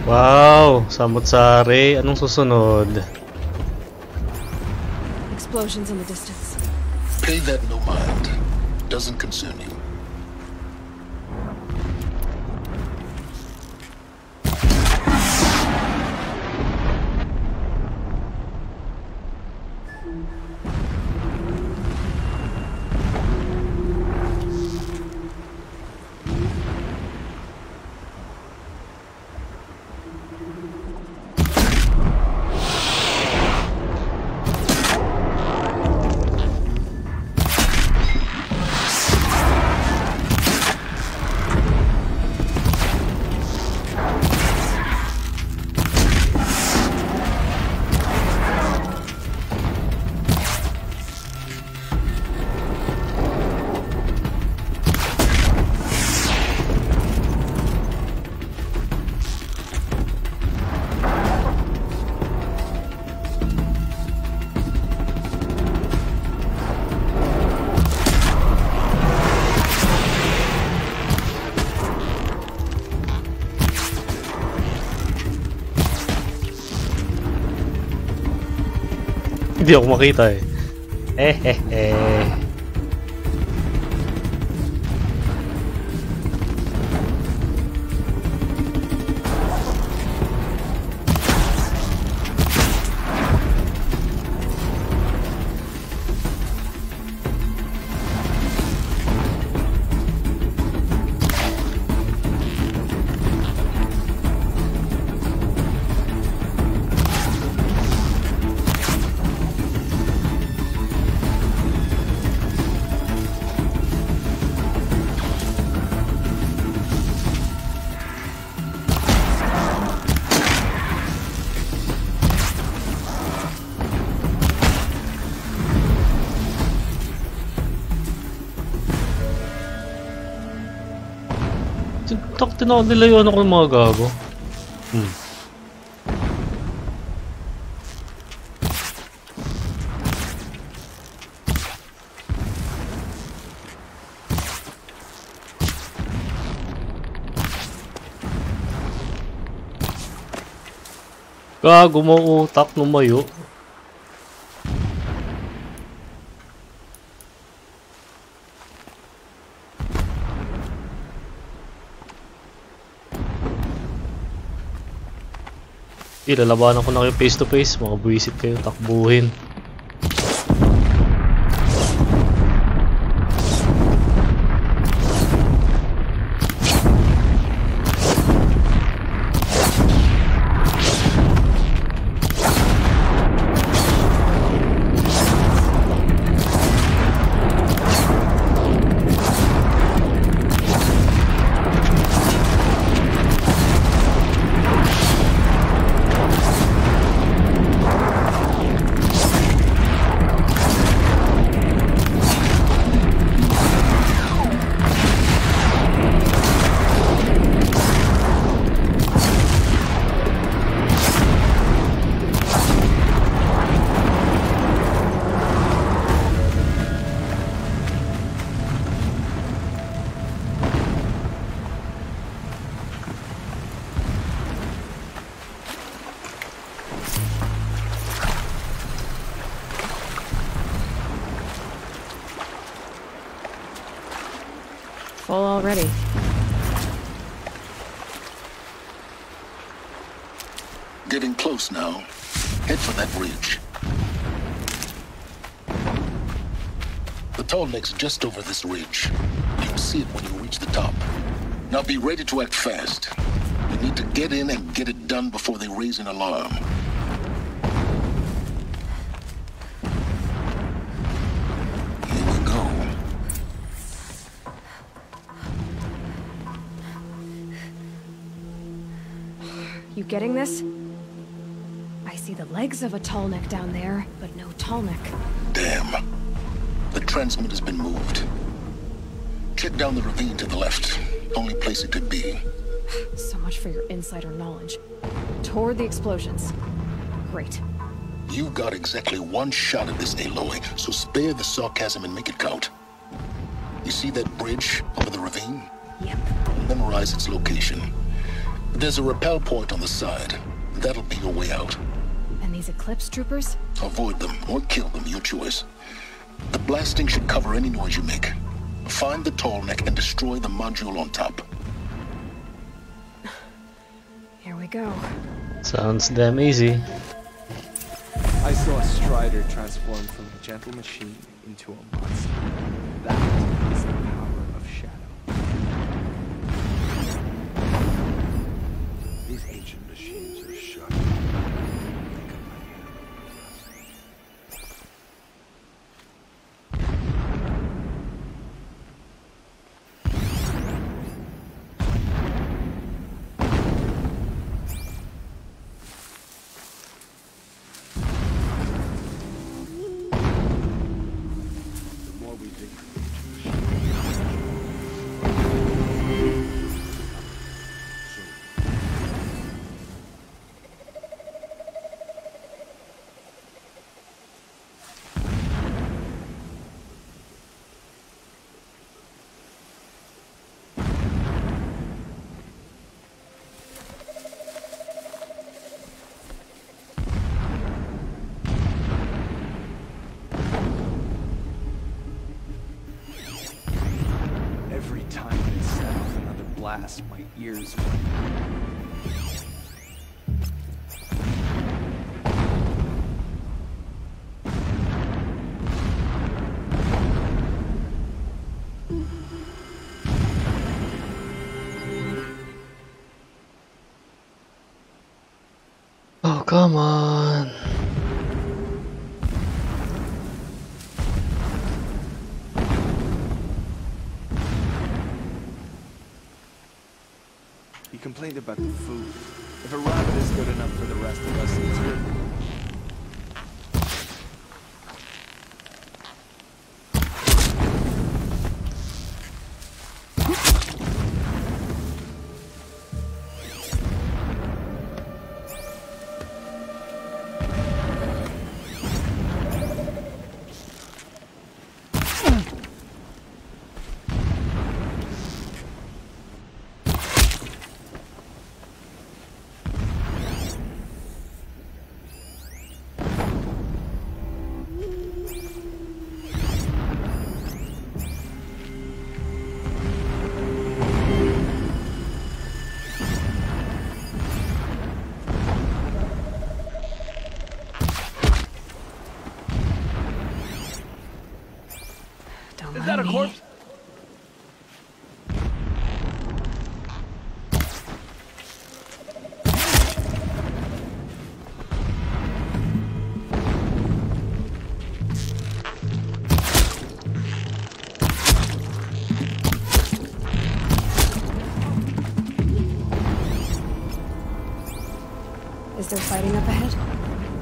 Wow, samot-sari. Anong susunod? Explosions in the distance. Pay that no mind. Doesn't concern you. Hindi ako makita eh. Tinawag nila yun ako ng mga gago. Gago mo utak lumayo. Lalabanan ko na kayo face to face, mga buwisit kayo, takbuhin. Full already. Getting close now. Head for that ridge. The tall lake's just over this ridge. You'll see it when you reach the top. Now be ready to act fast. You need to get in and get it done before they raise an alarm. Here we go. You getting this? I I see the legs of a tall neck down there, but no tall neck. Damn. The transmitter has been moved. Check down the ravine to the left. Only place it could be. So much for your insider knowledge. Toward the explosions. Great. You've got exactly one shot at this, Aloy, so spare the sarcasm and make it count. You see that bridge over the ravine? Yep. Memorize its location. There's a rappel point on the side. That'll be your way out. And these Eclipse troopers? Avoid them or kill them, your choice. The blasting should cover any noise you make. Find the tall neck and destroy the module on top. Here we go. Sounds damn easy. I saw a Strider transform from a gentle machine into a monster. That is the power of shadow. These ancient machines are sharp. Every time they set off another blast, my ears Oh, come on. He complained about the food. If a rabbit is good enough for the rest of us, it's good. Is that a corpse? Is there fighting up ahead?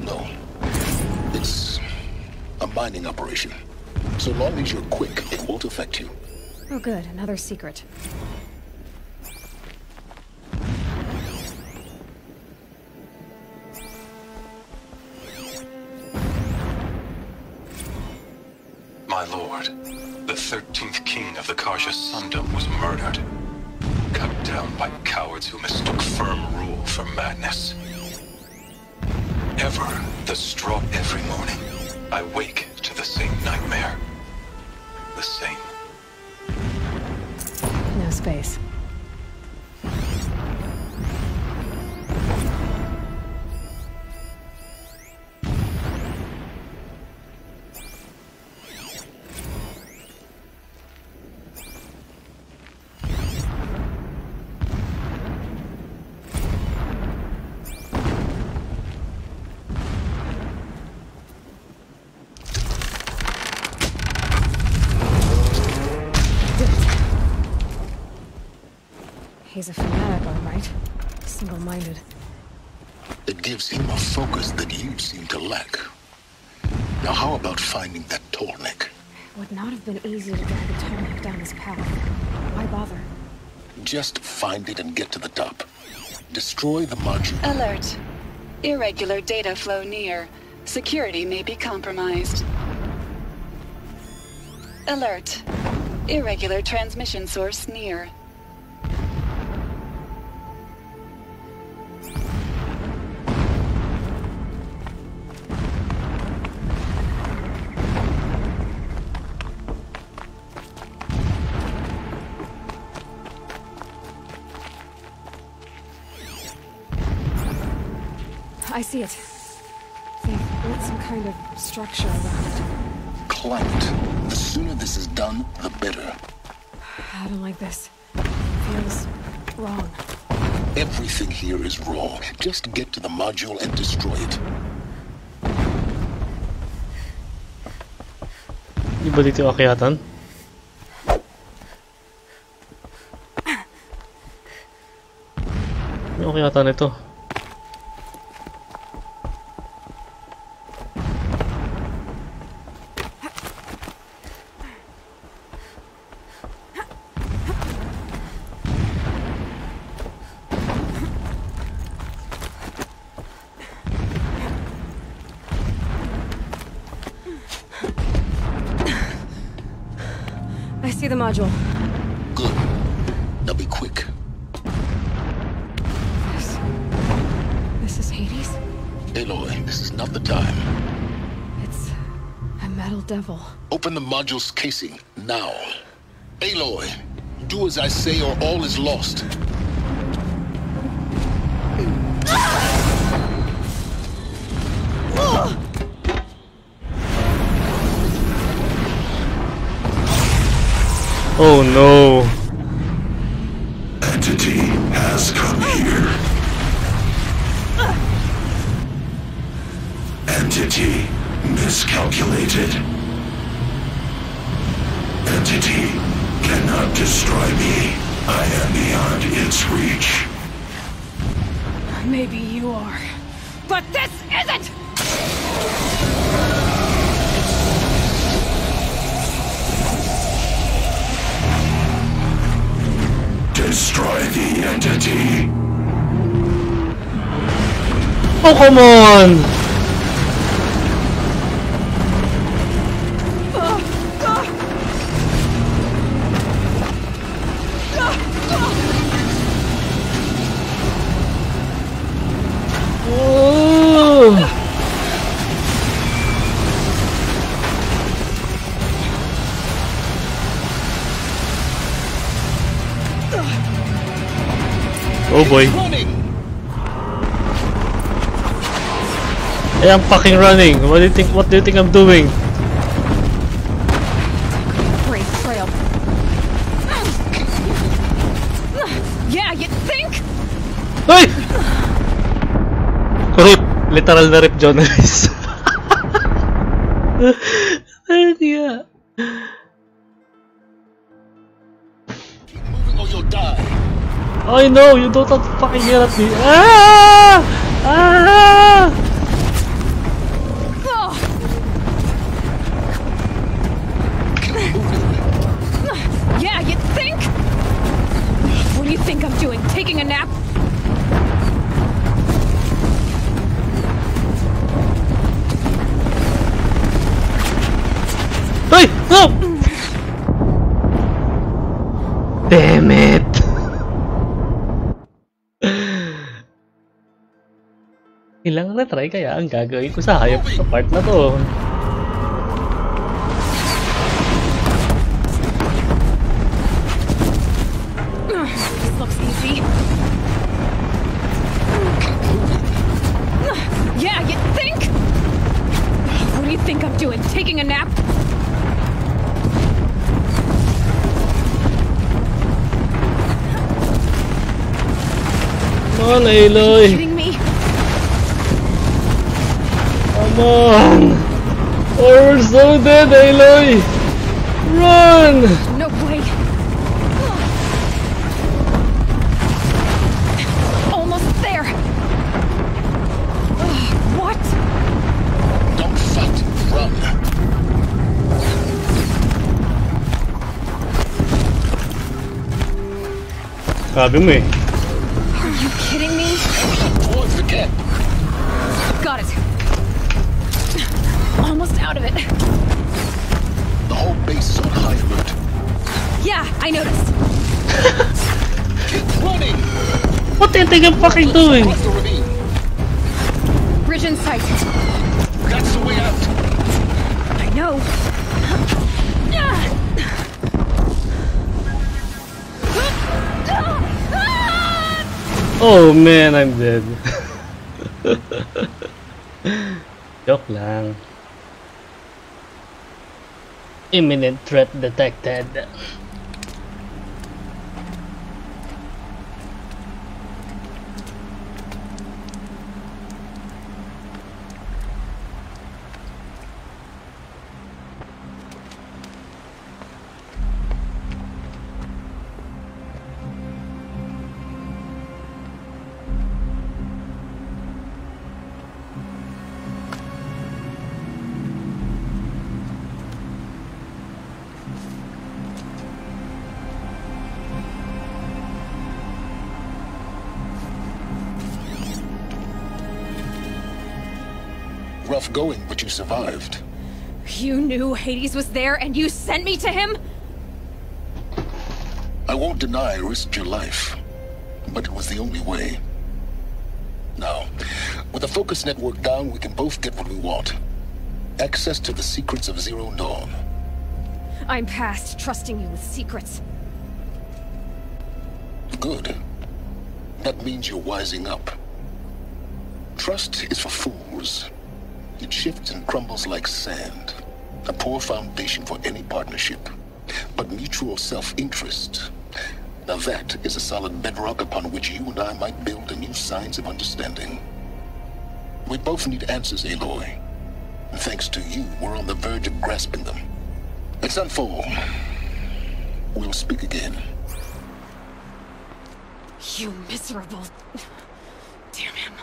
No. It's a mining operation. So long as you're quick, it won't affect you. Oh good, another secret. My lord, the 13th king of the Karja Sundom was murdered. Cut down by cowards who mistook firm rule for madness. Ever the straw every morning, I wake to the same nightmare. The same. No space. He's a fanatic, all right. Single-minded. It gives him a focus that you seem to lack. Now how about finding that tall neck? It would not have been easy to drag a tall neck down this path. Why bother? Just find it and get to the top. Destroy the module. Alert. Irregular data flow near. Security may be compromised. Alert. Irregular transmission source near. I see it. They've built some kind of structure around it. Climb it. The sooner this is done, the better. I don't like this. It feels wrong. Everything here is wrong. Just get to the module and destroy it. Di ba dito akyatan? Ano akyatan ito? I see the module. Good. Now be quick. This is Hades? Aloy, this is not the time. It's a metal devil. Open the module's casing, now. Aloy, do as I say or all is lost. Oh no. Entity has come here. Entity miscalculated. Entity cannot destroy me. I am beyond its reach. Maybe you are. But this isn't! Destroy the entity. Oh, come on! Oh boy. Hey, I'm fucking running. What do you think I'm doing? Great trail. Yeah, you think? Hey! Rip. Literal na rip, John. Yeah. Moving or you'll die. I know, you don't have to fucking yell at me. Ah! Ah! Yeah, you think? What do you think I'm doing? Taking a nap? Hey! No! Damn it! Ilang na try kaya ang gagawin ko sa hayop sa part na to. This looks easy. Yeah, you think? What do you think I'm doing? Taking a nap? Come on, Aloy! Kidding me? Come on! Or we're so dead, Aloy! Run! No way. Almost there. Sabi mo eh. Are you kidding me? Don't forget. Got it. Almost out of it. The whole base is on high alert. Yeah, I noticed. Keep running. What do you think I'm fucking doing? Across the ravine. Bridge in sight. That's the way out. I know. Oh man, I'm dead. Joke lang. Imminent threat detected. Rough going, but you survived. You knew Hades was there and you sent me to him? I won't deny I risked your life, but it was the only way. Now, with the focus network down, we can both get what we want. Access to the secrets of Zero Dawn. I'm past trusting you with secrets. Good. That means you're wising up. Trust is for fools. It shifts and crumbles like sand. A poor foundation for any partnership. But mutual self-interest, now that is a solid bedrock upon which you and I might build a new science of understanding. We both need answers, Aloy. And thanks to you, we're on the verge of grasping them. Let's unfold. We'll speak again. You miserable... Damn him.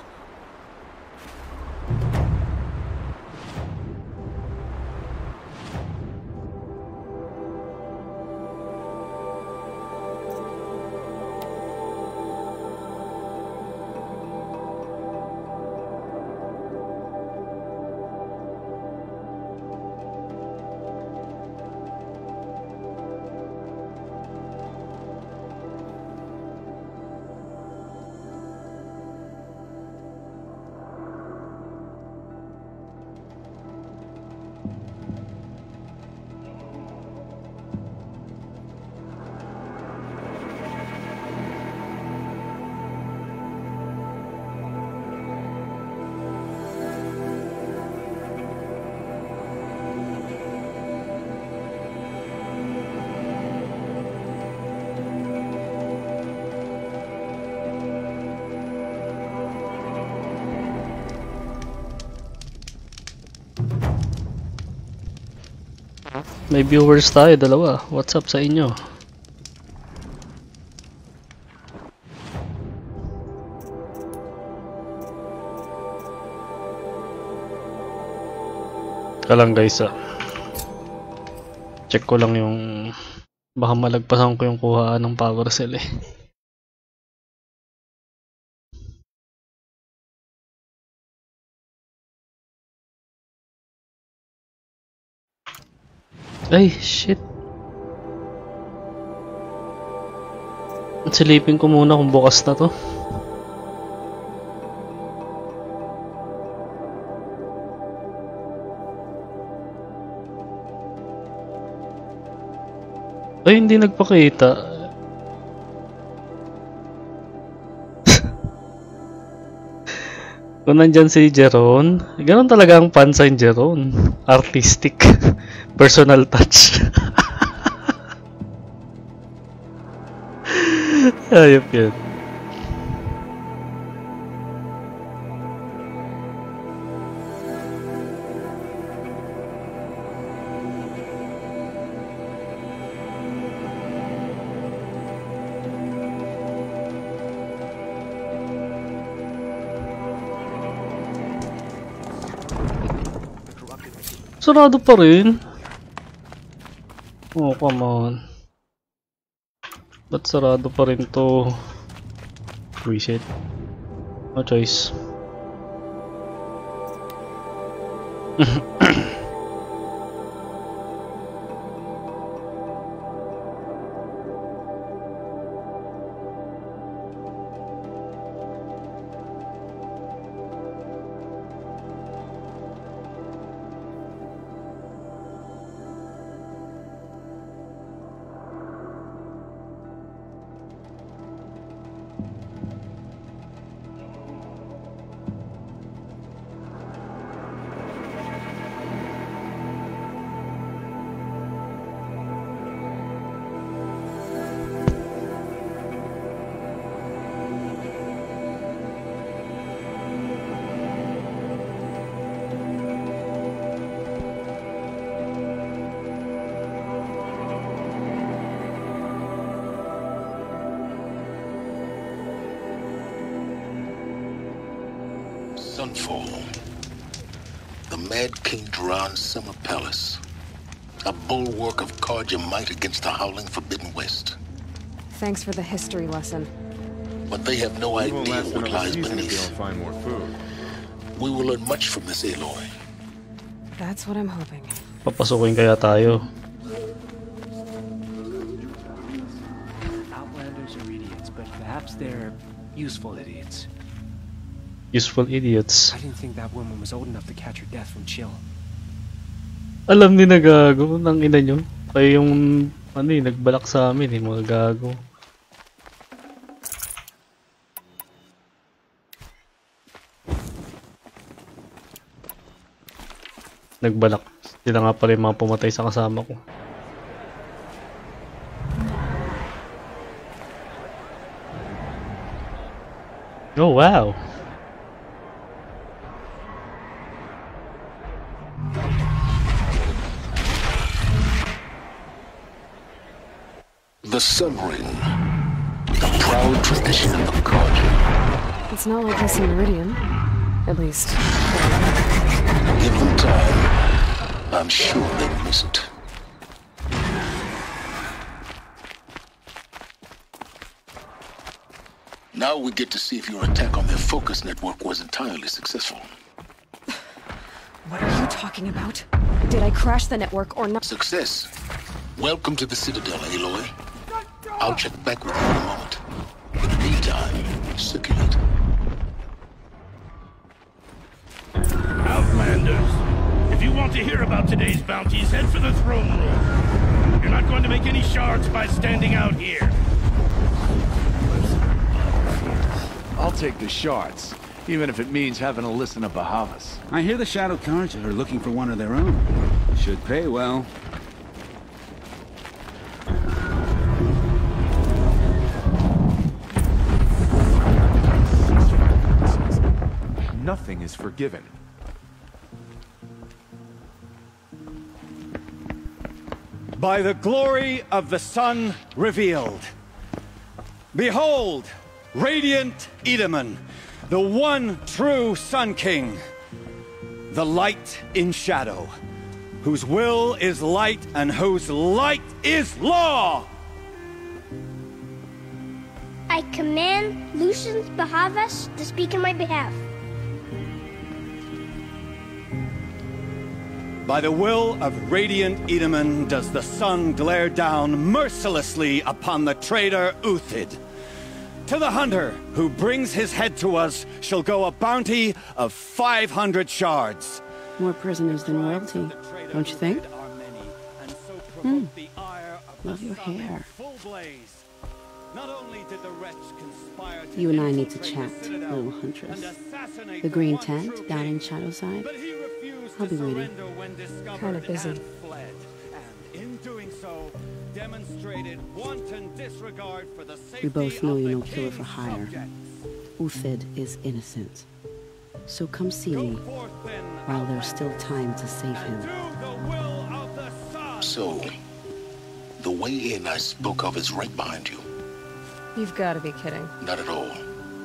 May viewers tayo, dalawa. What's up sa inyo? Teka lang guys check ko lang yung baka malagpasan ko yung kuhaan ng power cell eh. Ay, shit. Silipin ko muna kung bukas na to. Ay, hindi nagpakita. Kung nandyan si Jeron, ganun talaga ang pansign Jeron. Artistic. Personal touch. Ayop yan. Sarado pa rin. Oh, come on. Ba't sarado pa rin to? Reset. No choice. Sunfall. The Mad King Duran's summer palace. A bulwark of cards your might against the howling Forbidden West. Thanks for the history lesson. But they have no idea what lies beneath. Find more food. We will learn much from this Aloy. That's what I'm hoping. Papasukin kaya tayo. Outlanders are idiots, but perhaps they're useful idiots. Useful idiots. I didn't think that woman was old enough to catch her death from chill. Alam ni na gago ng ina nyo. Kayo yung ano eh, nagbalak sa amin eh, mga gago. Nagbalak. Sila nga pala yung mga pumatay sa kasama ko. Oh wow! The Sun Ring. The proud tradition of the card. It's not like this in Meridian. At least. Give them time. I'm sure they miss it. Now we get to see if your attack on their focus network was entirely successful. What are you talking about? Did I crash the network or not? Success. Welcome to the Citadel, Aloy. I'll check back with you in a moment. In the meantime, circulate. Outlanders, if you want to hear about today's bounties, head for the throne room. You're not going to make any shards by standing out here. I'll take the shards, even if it means having to listen to Bahavas. I hear the Shadow Cards are looking for one of their own. Should pay well. Nothing is forgiven. By the glory of the sun revealed. Behold, radiant Edaman, the one true Sun King. The light in shadow, whose will is light and whose light is law. I command Lucius Bahavas to speak in my behalf. By the will of radiant Edaman does the sun glare down mercilessly upon the traitor Uthid. To the hunter who brings his head to us shall go a bounty of 500 shards. More prisoners than royalty, don't you think? Love your hair. You and I need to chat, little huntress. The green tent down in Shadowside. I'll be waiting. Kinda busy. We both know you're no killer for hire. Uthid is innocent. So come see me while there's still time to save him. So, the way in I spoke of is right behind you. You've got to be kidding. Not at all.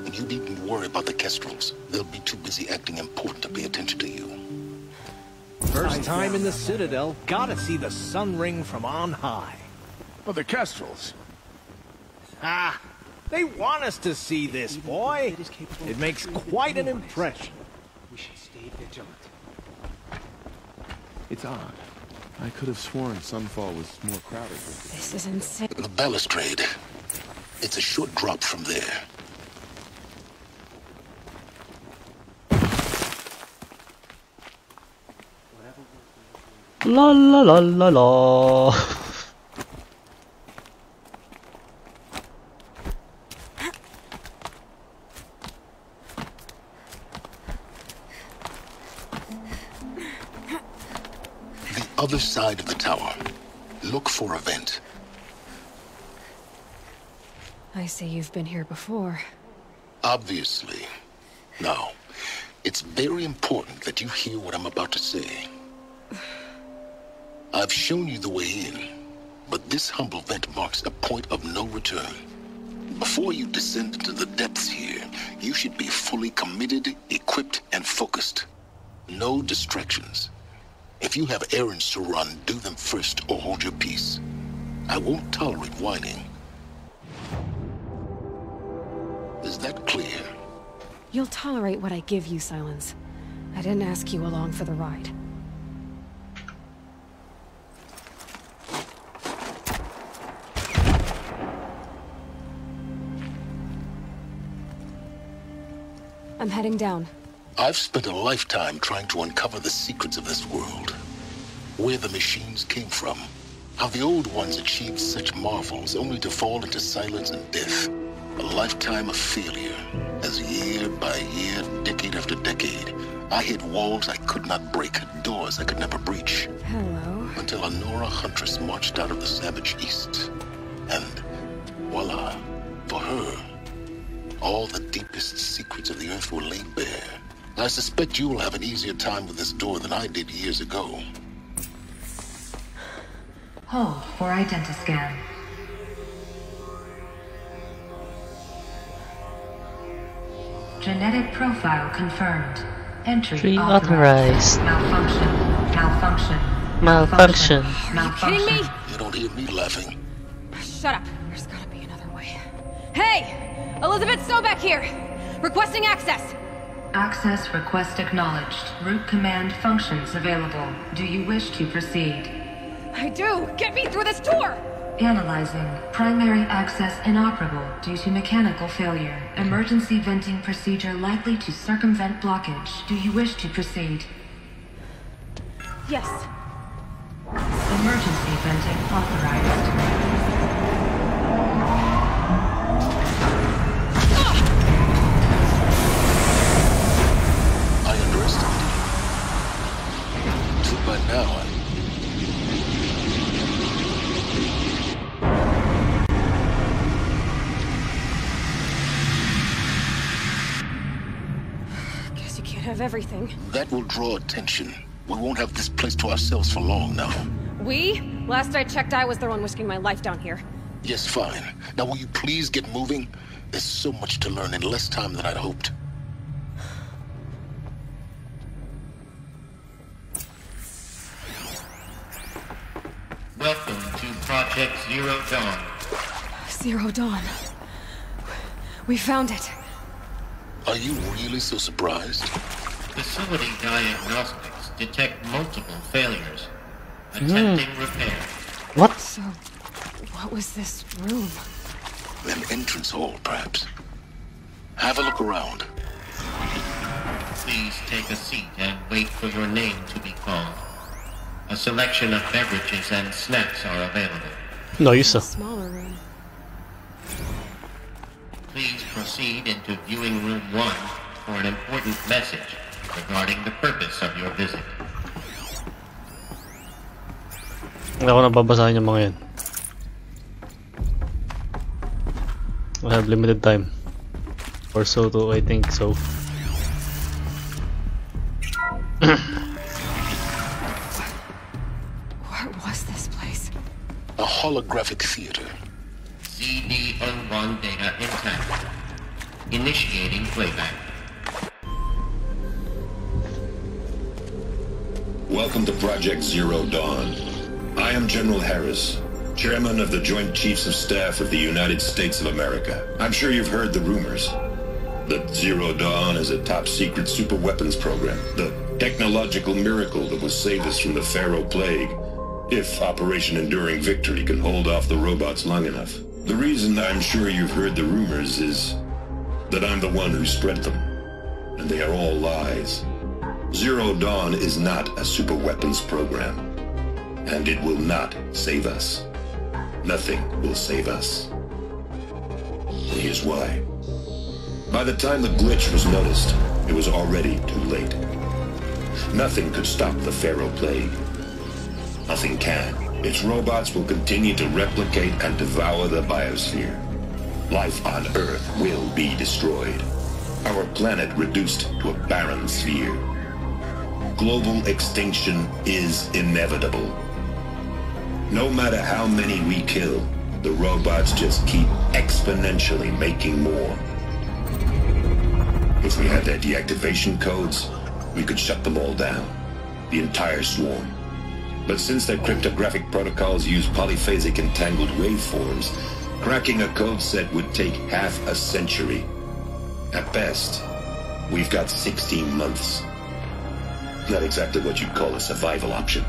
And you needn't worry about the Kestrels. They'll be too busy acting important to pay attention to you. First time in the Citadel, gotta see the Sun Ring from on high. But the Kestrels, Ah, they want us to see this, boy. It makes quite an impression. We should stay vigilant. It's odd. I could have sworn Sunfall was more crowded. This is insane. The balustrade. It's a short drop from there. La la la la la. The other side of the tower. Look for a vent. I see you've been here before. Obviously. Now, it's very important that you hear what I'm about to say. I've shown you the way in, but this humble vent marks a point of no return. Before you descend into the depths here, you should be fully committed, equipped, and focused. No distractions. If you have errands to run, do them first or hold your peace. I won't tolerate whining. Is that clear? You'll tolerate what I give you, Silence. I didn't ask you along for the ride. I'm heading down. I've spent a lifetime trying to uncover the secrets of this world. Where the machines came from. How the old ones achieved such marvels only to fall into silence and death. A lifetime of failure, as year by year, decade after decade, I hit walls I could not break, doors I could never breach. Hello. Until a Nora huntress marched out of the savage east. And voila, for her, all the deepest secrets of the earth were laid bare. I suspect you will have an easier time with this door than I did years ago. Hold for identiscan. Genetic profile confirmed. Entry authorized. Malfunction. Malfunction. Are you kidding me? You don't hear me laughing. Shut up. There's gotta be another way. Hey! Elizabeth Sobeck here! Requesting access! Access request acknowledged. Root command functions available. Do you wish to proceed? I do! Get me through this tour! Analyzing. Primary access inoperable due to mechanical failure. Emergency venting procedure likely to circumvent blockage. Do you wish to proceed? Yes. Emergency venting authorized. I underestimated you. Too bad now, Guess you can't have everything. That will draw attention. We won't have this place to ourselves for long now. We? Last I checked, I was the one risking my life down here. Yes, fine. Now will you please get moving? There's so much to learn in less time than I'd hoped. Welcome to Project Zero Dawn. Zero Dawn. We found it. Are you really so surprised? Facility diagnostics detect multiple failures. Attempting repair. What? So, what was this room? An entrance hall, perhaps. Have a look around. Please take a seat and wait for your name to be called. A selection of beverages and snacks are available. No, you saw. Smaller room. Please proceed into viewing room 1 for an important message regarding the purpose of your visit. Hindi ako nababasahin yung mga yan. We have limited time. Or so too, I think so. What was this place? A holographic theater. CD01 data intact. Initiating playback. Welcome to Project Zero Dawn. I am General Harris. Chairman of the Joint Chiefs of Staff of the United States of America. I'm sure you've heard the rumors that Zero Dawn is a top-secret super-weapons program, the technological miracle that will save us from the Pharaoh Plague, if Operation Enduring Victory can hold off the robots long enough. The reason I'm sure you've heard the rumors is that I'm the one who spread them, and they are all lies. Zero Dawn is not a super-weapons program, and it will not save us. Nothing will save us. And here's why. By the time the glitch was noticed, it was already too late. Nothing could stop the Pharaoh Plague. Nothing can. Its robots will continue to replicate and devour the biosphere. Life on Earth will be destroyed. Our planet reduced to a barren sphere. Global extinction is inevitable. No matter how many we kill, the robots just keep exponentially making more. If we had their deactivation codes, we could shut them all down, the entire swarm. But since their cryptographic protocols use polyphasic entangled waveforms, cracking a code set would take half a century. At best, we've got 16 months. Not exactly what you'd call a survival option.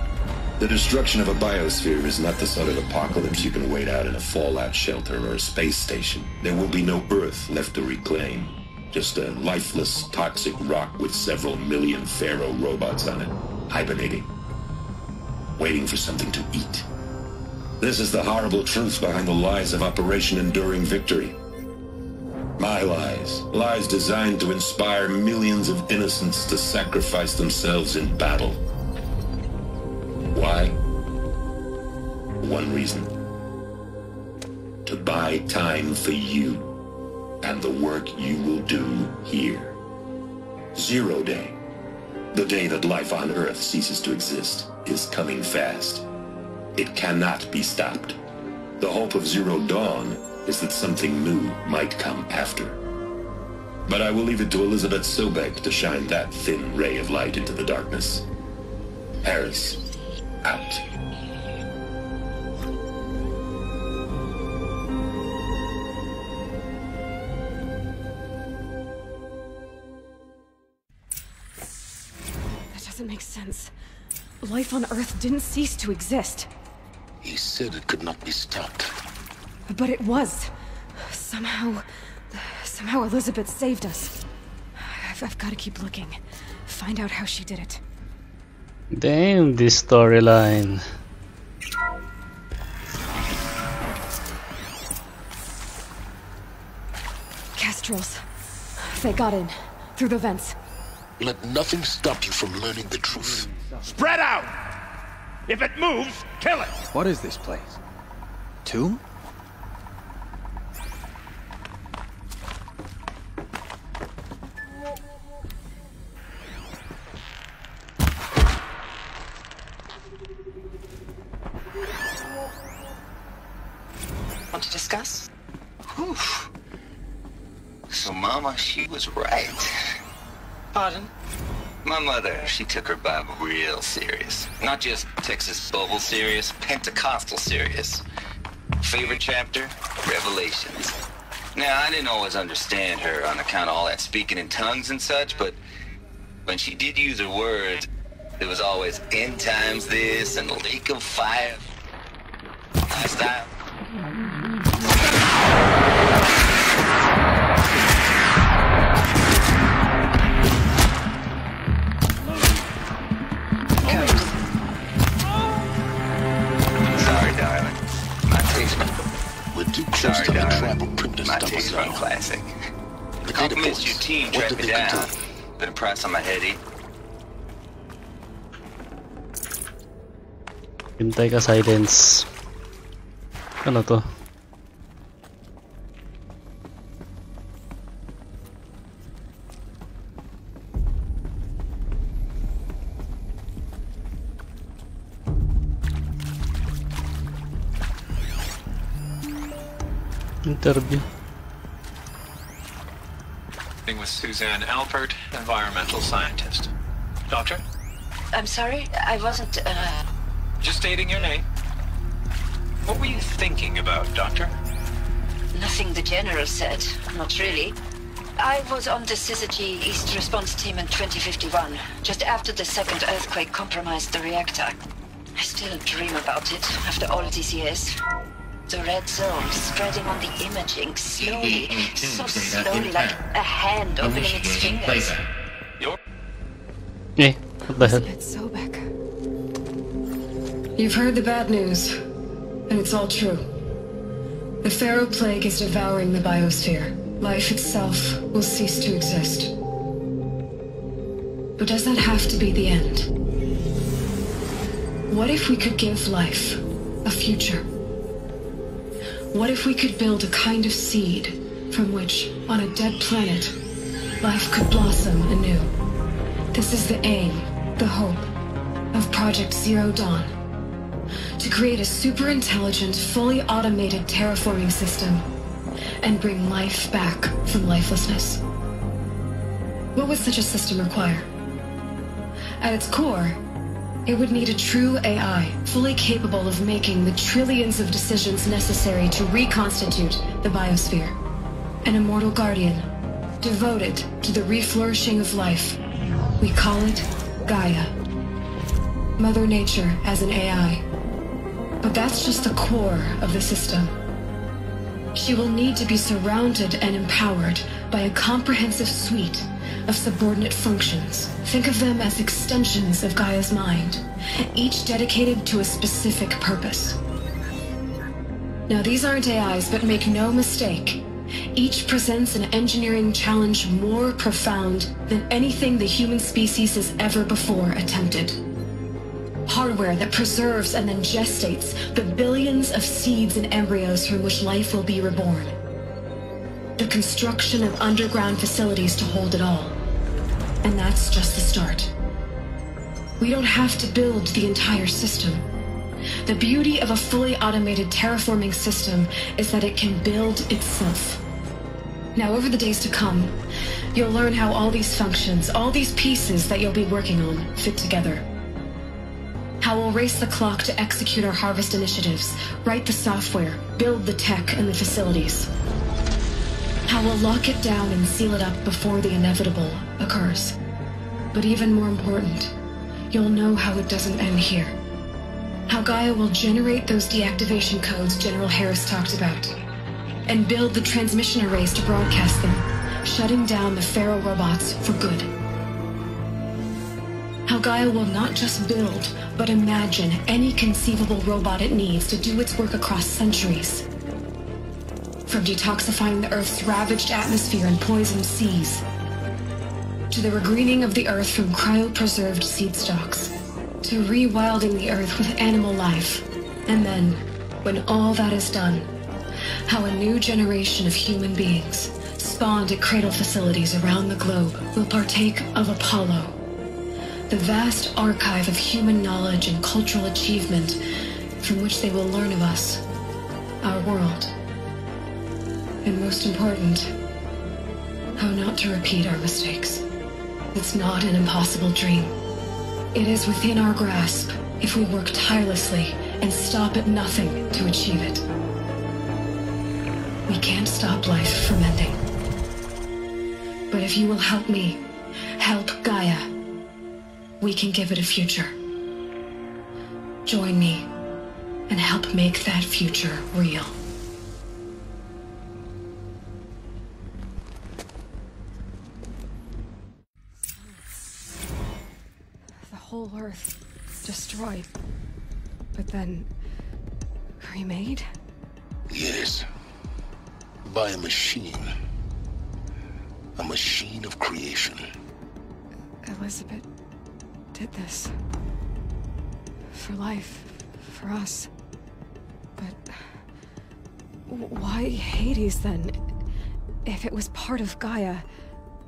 The destruction of a biosphere is not the sort of apocalypse you can wait out in a fallout shelter or a space station. There will be no Earth left to reclaim. Just a lifeless, toxic rock with several million Pharaoh robots on it, hibernating, waiting for something to eat. This is the horrible truth behind the lies of Operation Enduring Victory. My lies. Lies designed to inspire millions of innocents to sacrifice themselves in battle. Why? One reason. To buy time for you and the work you will do here. Zero Day, the day that life on Earth ceases to exist, is coming fast. It cannot be stopped. The hope of Zero Dawn is that something new might come after. But I will leave it to Elizabeth Sobek to shine that thin ray of light into the darkness. Harris, out. That doesn't make sense. Life on Earth didn't cease to exist. He said it could not be stopped. But it was. Somehow Elizabeth saved us. I've got to keep looking. Find out how she did it. Damn, this storyline. Kestrels. They got in. Through the vents. Let nothing stop you from learning the truth. Spread out! If it moves, kill it! What is this place? Tomb? Want to discuss? Whew. So Mama, she was right. Pardon? My mother, she took her Bible real serious. Not just Texas Bible serious, Pentecostal serious. Favorite chapter? Revelations. Now, I didn't always understand her on account of all that speaking in tongues and such, but when she did use her words, it was always end times this and the lake of fire. My style. Sorry, darling. My taste run classic. The compliments your team tracked me down. Been a price on my head, eh? Hintay ka, silence. Ano to? Interview. With Suzanne Alpert, environmental scientist. Doctor? I'm sorry, I wasn't, Just stating your name. What were you thinking about, Doctor? Nothing the General said. Not really. I was on the Syzygy East Response Team in 2051, just after the second earthquake compromised the reactor. I still dream about it after all these years. The red zone spreading on the imaging, slowly, so slowly, like a hand opening its fingers. Okay, what the hell? Sobek. You've heard the bad news, and it's all true. The Pharaoh Plague is devouring the biosphere. Life itself will cease to exist. But does that have to be the end? What if we could give life a future? What if we could build a kind of seed from which, on a dead planet, life could blossom anew? This is the aim, the hope, of Project Zero Dawn. To create a super-intelligent, fully automated terraforming system and bring life back from lifelessness. What would such a system require? At its core, it would need a true AI, fully capable of making the trillions of decisions necessary to reconstitute the biosphere. An immortal guardian, devoted to the reflourishing of life. We call it Gaia. Mother Nature as an AI. But that's just the core of the system. She will need to be surrounded and empowered by a comprehensive suite of subordinate functions. Think of them as extensions of Gaia's mind, each dedicated to a specific purpose. Now, these aren't AIs, but make no mistake, each presents an engineering challenge more profound than anything the human species has ever before attempted. Hardware that preserves and then gestates the billions of seeds and embryos from which life will be reborn. The construction of underground facilities to hold it all. And that's just the start. We don't have to build the entire system. The beauty of a fully automated terraforming system is that it can build itself. Now, over the days to come, you'll learn how all these functions, all these pieces that you'll be working on, fit together. How we'll race the clock to execute our harvest initiatives, write the software, build the tech and the facilities. How we'll lock it down and seal it up before the inevitable occurs. But even more important, you'll know how it doesn't end here. How Gaia will generate those deactivation codes General Harris talked about, and build the transmission arrays to broadcast them, shutting down the Pharaoh robots for good. How Gaia will not just build, but imagine any conceivable robot it needs to do its work across centuries. From detoxifying the Earth's ravaged atmosphere and poisoned seas, to the regreening of the Earth from cryopreserved seed stalks, to rewilding the Earth with animal life. And then, when all that is done, how a new generation of human beings, spawned at cradle facilities around the globe, will partake of Apollo, the vast archive of human knowledge and cultural achievement from which they will learn of us, our world. And most important, how not to repeat our mistakes. It's not an impossible dream. It is within our grasp if we work tirelessly and stop at nothing to achieve it. We can't stop life from ending. But if you will help me, help Gaia, we can give it a future. Join me and help make that future real. The whole Earth destroyed, but then remade? Yes. By a machine. A machine of creation. Elizabeth did this. For life. For us. But why Hades then? If it was part of Gaia,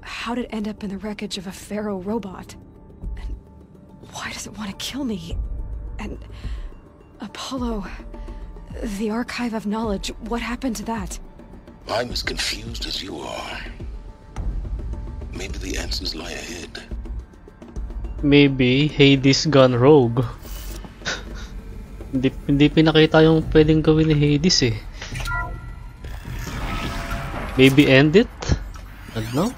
how'd it end up in the wreckage of a Pharaoh robot? And why does it want to kill me? And Apollo, the archive of knowledge, what happened to that? I'm as confused as you are. Maybe the answers lie ahead. Maybe Hades gone rogue. Hindi pinakita yung pwedeng gawin ni Hades eh. Maybe end it? I don't know.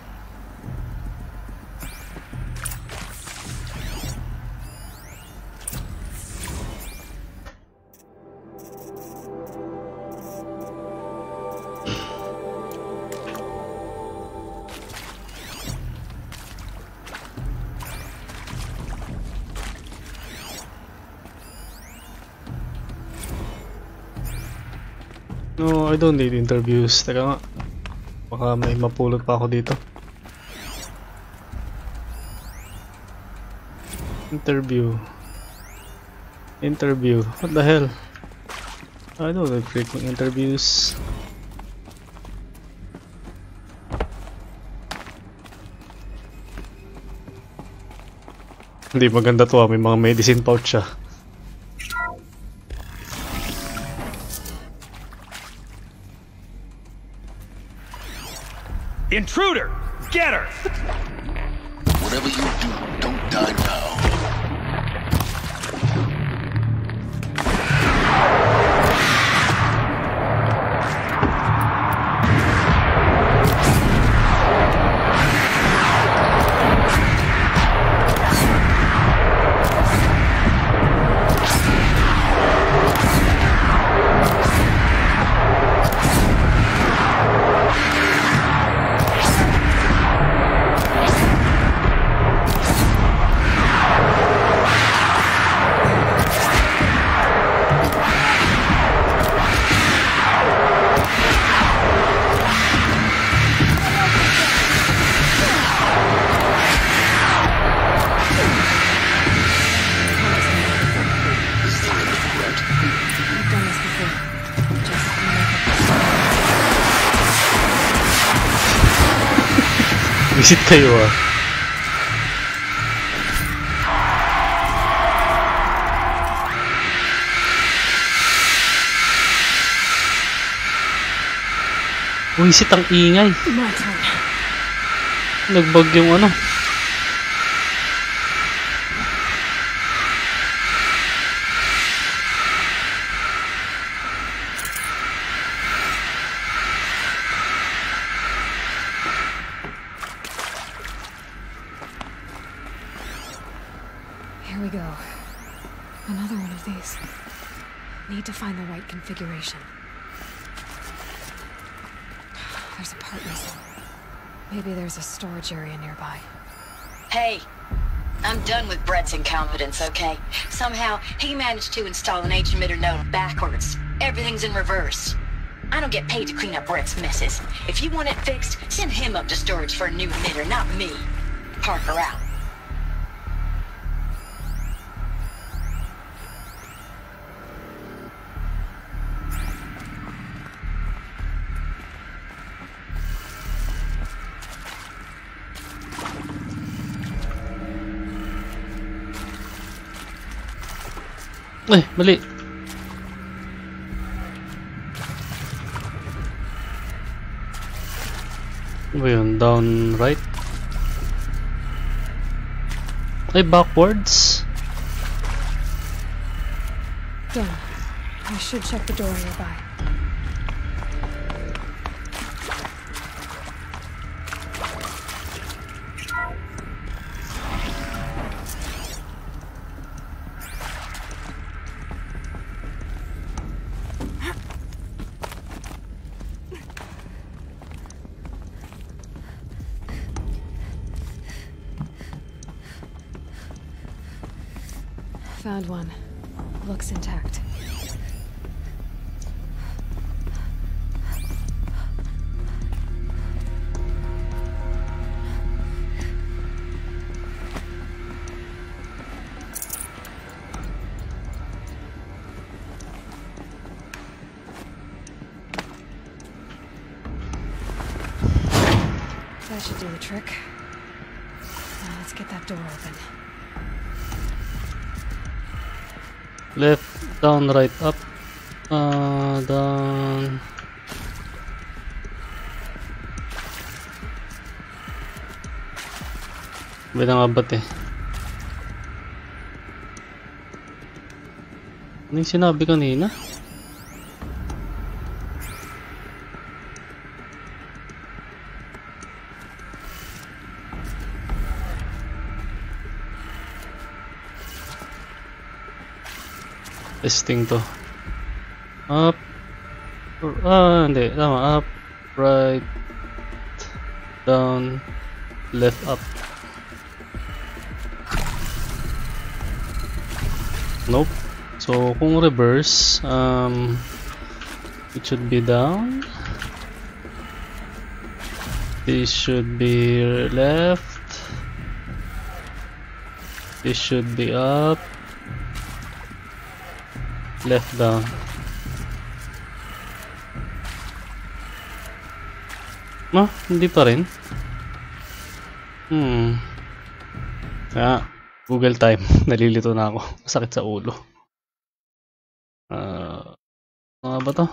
No, I don't need interviews. Teka nga. Baka may mapulot pa ako dito. Interview. What the hell? I don't need freaking interviews. Hindi maganda to, may mga medicine pouch siya. Intruder! Get her! Whatever you do, don't die now. Visit kayo ah. Visit ang ingay. Nagbag yung ano. Here we go. Another one of these. Need to find the right configuration. There's a part missing. Maybe there's a storage area nearby. Hey, I'm done with Brett's incompetence, okay? Somehow, he managed to install an H-emitter node backwards. Everything's in reverse. I don't get paid to clean up Brett's messes. If you want it fixed, send him up to storage for a new emitter, not me. Parker out. Eh, mali. Ano ba yun? Down right? Ay, backwards? Done. I should check the door nearby. Found one. Looks intact. That should do the trick. Now let's get that door open. Left, down, right, up, down. Binangabat eh. Ano yung sinabi kanina? Testing to. Up. Hindi. Tama. Up. Right. Down. Left, up. Nope. So, kung reverse, it should be down. This should be left. This should be up. Left, down. Hindi pa rin. Google time. Nalilito na ako. Masakit sa ulo. Ano ba to?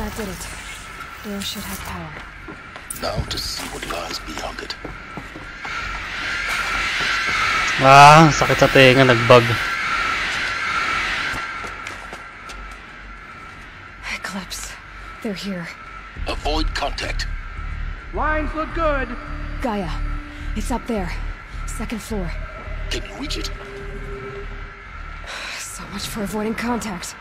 That did it. Door should have power. Now to see what lies beyond it. Sakit sa tenga, nagbug. Eclipse. They're here. Avoid contact. Lines look good. Gaia. It's up there. Second floor. Can you reach it? So much for avoiding contact.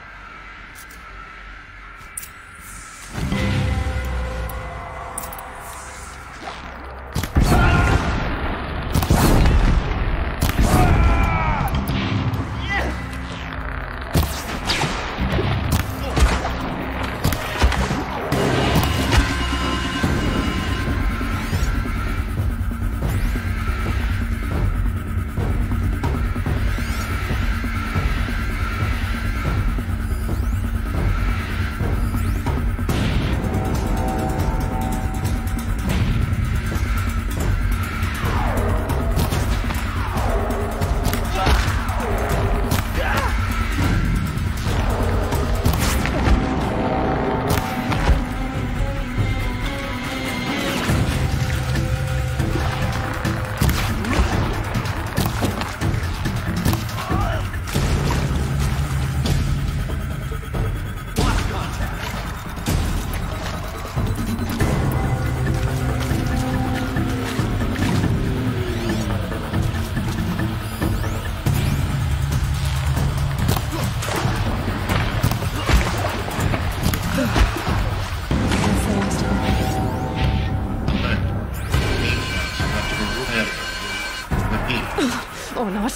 Or not.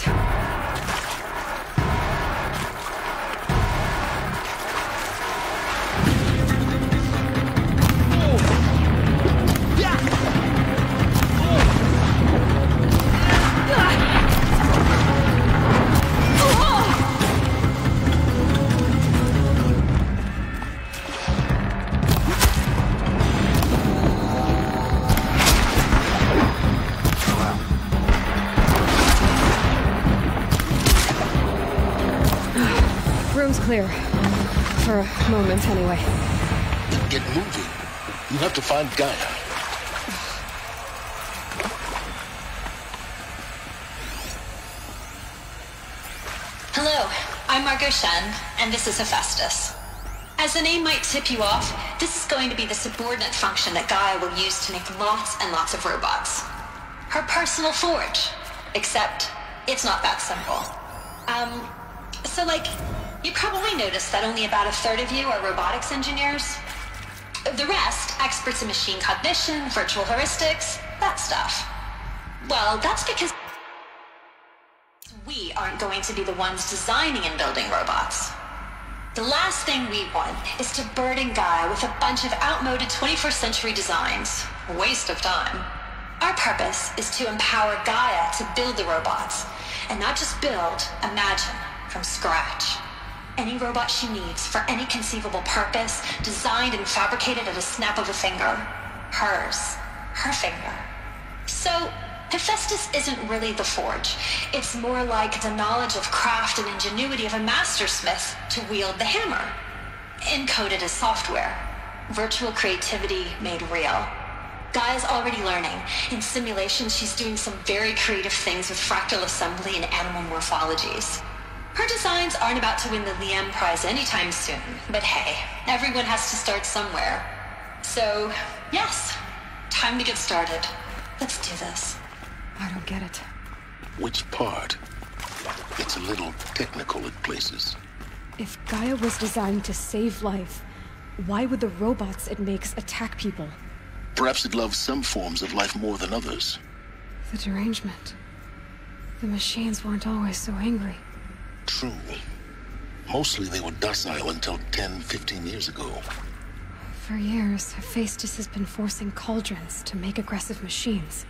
Clear. For a moment, anyway. Get moving. You have to find Gaia. Hello, I'm Margot Shen, and this is Hephaestus. As the name might tip you off, this is going to be the subordinate function that Gaia will use to make lots and lots of robots. Her personal forge. Except, it's not that simple. So like, you probably noticed that only about a third of you are robotics engineers. The rest, experts in machine cognition, virtual heuristics, that stuff. Well, that's because we aren't going to be the ones designing and building robots. The last thing we want is to burden Gaia with a bunch of outmoded 21st century designs. A waste of time. Our purpose is to empower Gaia to build the robots, and not just build, imagine, from scratch. Any robot she needs for any conceivable purpose, designed and fabricated at a snap of a finger. Hers. Her finger. So, Hephaestus isn't really the forge. It's more like the knowledge of craft and ingenuity of a mastersmith to wield the hammer. Encoded as software. Virtual creativity made real. Gaia's already learning. In simulations, she's doing some very creative things with fractal assembly and animal morphologies. Her designs aren't about to win the Liam Prize anytime soon, but hey, everyone has to start somewhere. So, yes, time to get started. Let's do this. I don't get it. Which part? It's a little technical at places. If Gaia was designed to save life, why would the robots it makes attack people? Perhaps it loves some forms of life more than others. The derangement. The machines weren't always so angry. True. Mostly they were docile until 10, 15 years ago. For years, Hephaestus has been forcing cauldrons to make aggressive machines.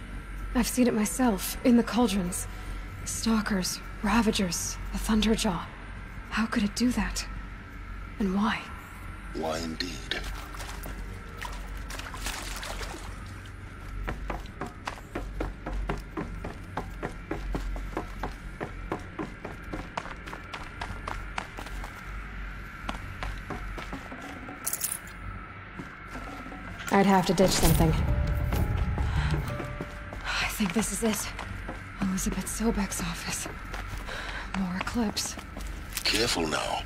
I've seen it myself, in the cauldrons. Stalkers, Ravagers, the Thunderjaw. How could it do that? And why? Why indeed? I'd have to ditch something. I think this is it. Elizabeth Sobek's office. More Eclipse. Careful now.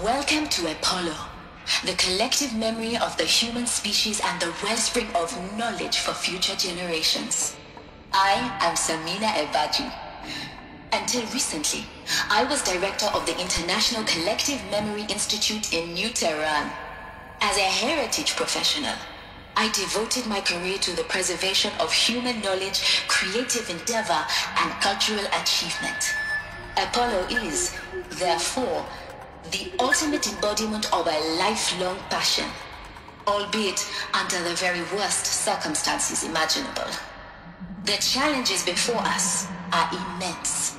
Welcome to Apollo, the collective memory of the human species and the wellspring of knowledge for future generations. I am Samina Ebaji. Until recently, I was director of the International Collective Memory Institute in New Tehran. As a heritage professional, I devoted my career to the preservation of human knowledge, creative endeavor, and cultural achievement. Apollo is, therefore, the ultimate embodiment of a lifelong passion, albeit under the very worst circumstances imaginable. The challenges before us are immense.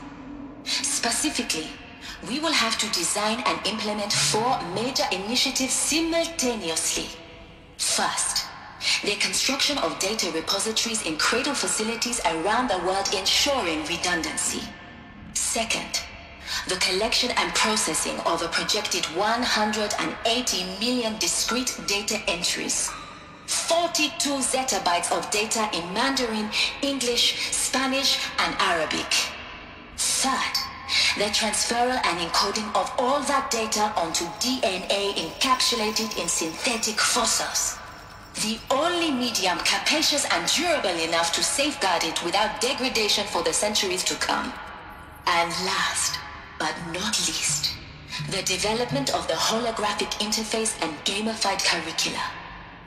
Specifically, we will have to design and implement 4 major initiatives simultaneously. First, the construction of data repositories in cradle facilities around the world, ensuring redundancy. Second, the collection and processing of a projected 180 million discrete data entries. 42 zettabytes of data in Mandarin, English, Spanish, and Arabic. Third, the transferal and encoding of all that data onto DNA encapsulated in synthetic fossils. The only medium capacious and durable enough to safeguard it without degradation for the centuries to come. And last, but not least, the development of the holographic interface and gamified curricula,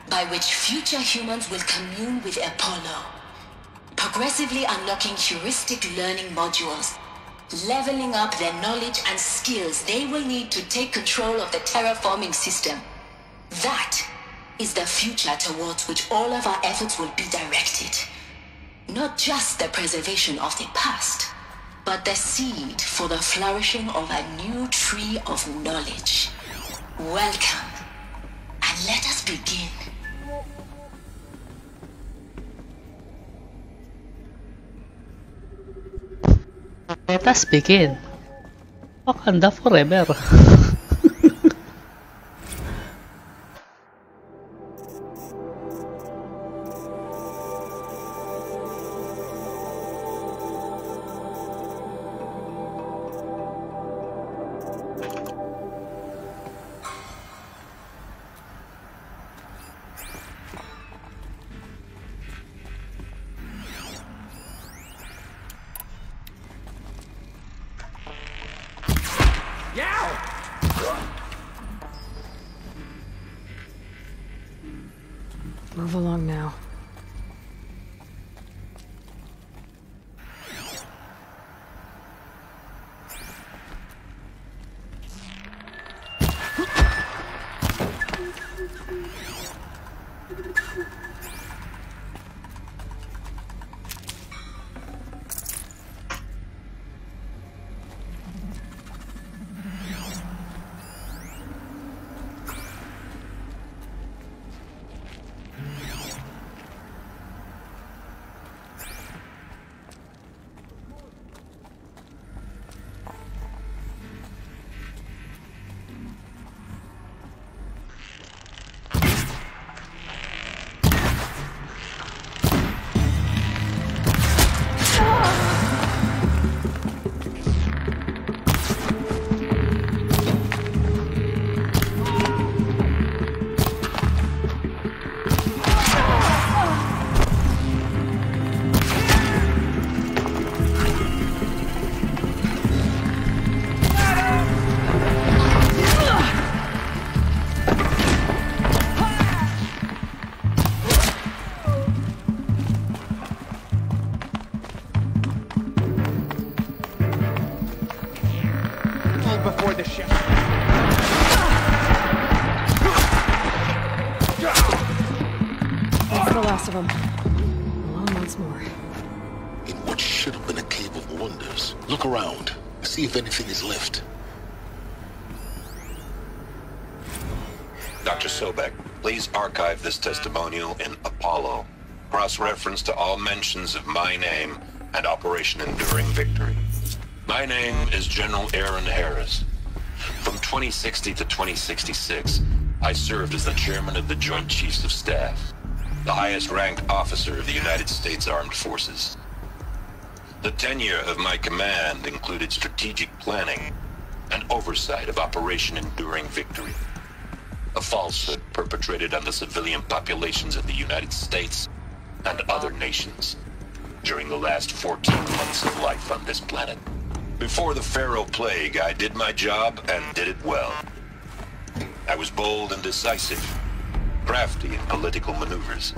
by which future humans will commune with Apollo, progressively unlocking heuristic learning modules, leveling up their knowledge and skills they will need to take control of the terraforming system. That is the future towards which all of our efforts will be directed. Not just the preservation of the past, but the seed for the flourishing of a new tree of knowledge. Welcome, and let us begin. Let us begin. Wakanda forever. Move along now. Before the ship. That's the last of them. Alone once more. In what should have been a cave of wonders. Look around. See if anything is left. Dr. Sobek, please archive this testimonial in Apollo. Cross-reference to all mentions of my name and Operation Enduring Victory. My name is General Aaron Harris. From 2060 to 2066, I served as the chairman of the Joint Chiefs of Staff, the highest-ranked officer of the United States Armed Forces. The tenure of my command included strategic planning and oversight of Operation Enduring Victory, a falsehood perpetrated on the civilian populations of the United States and other nations during the last 14 months of life on this planet. Before the Pharaoh Plague, I did my job and did it well. I was bold and decisive, crafty in political maneuvers.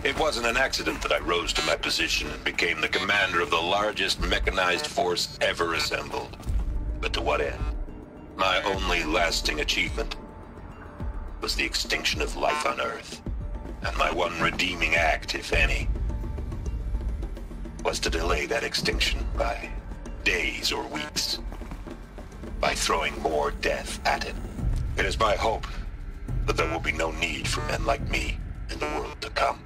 It wasn't an accident that I rose to my position and became the commander of the largest mechanized force ever assembled. But to what end? My only lasting achievement was the extinction of life on Earth. And my one redeeming act, if any, was to delay that extinction by days or weeks, by throwing more death at it. It is my hope that there will be no need for men like me in the world to come.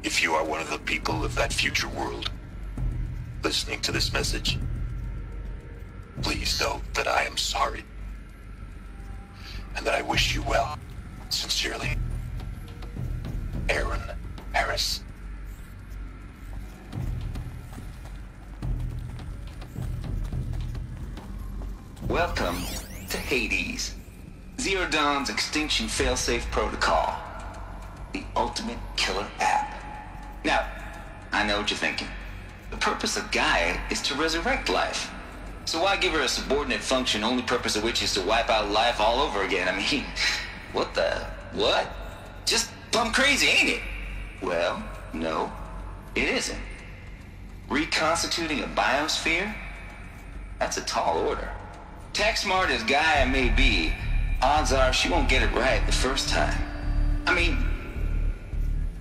If you are one of the people of that future world listening to this message, please know that I am sorry and that I wish you well. Sincerely, Aaron Harris. Welcome to Hades, Zero Dawn's extinction failsafe protocol, the ultimate killer app. Now, I know what you're thinking. The purpose of Gaia is to resurrect life. So why give her a subordinate function, only purpose of which is to wipe out life all over again? I mean, what? Just plumb crazy, ain't it? Well, no, it isn't. Reconstituting a biosphere? That's a tall order. Tech smart as Gaia may be, odds are she won't get it right the first time. I mean,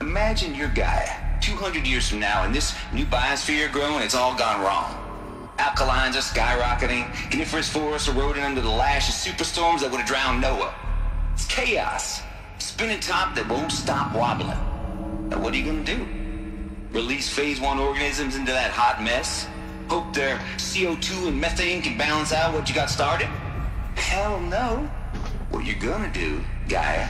imagine you're Gaia, 200 years from now, and this new biosphere growing, it's all gone wrong. Alkalines are skyrocketing, coniferous forests eroding under the lash of superstorms that would have drowned Noah. It's chaos. Spinning top that won't stop wobbling. Now what are you gonna do? Release phase 1 organisms into that hot mess? Hope their CO2 and methane can balance out what you got started? Hell no. What you're gonna do, Gaia,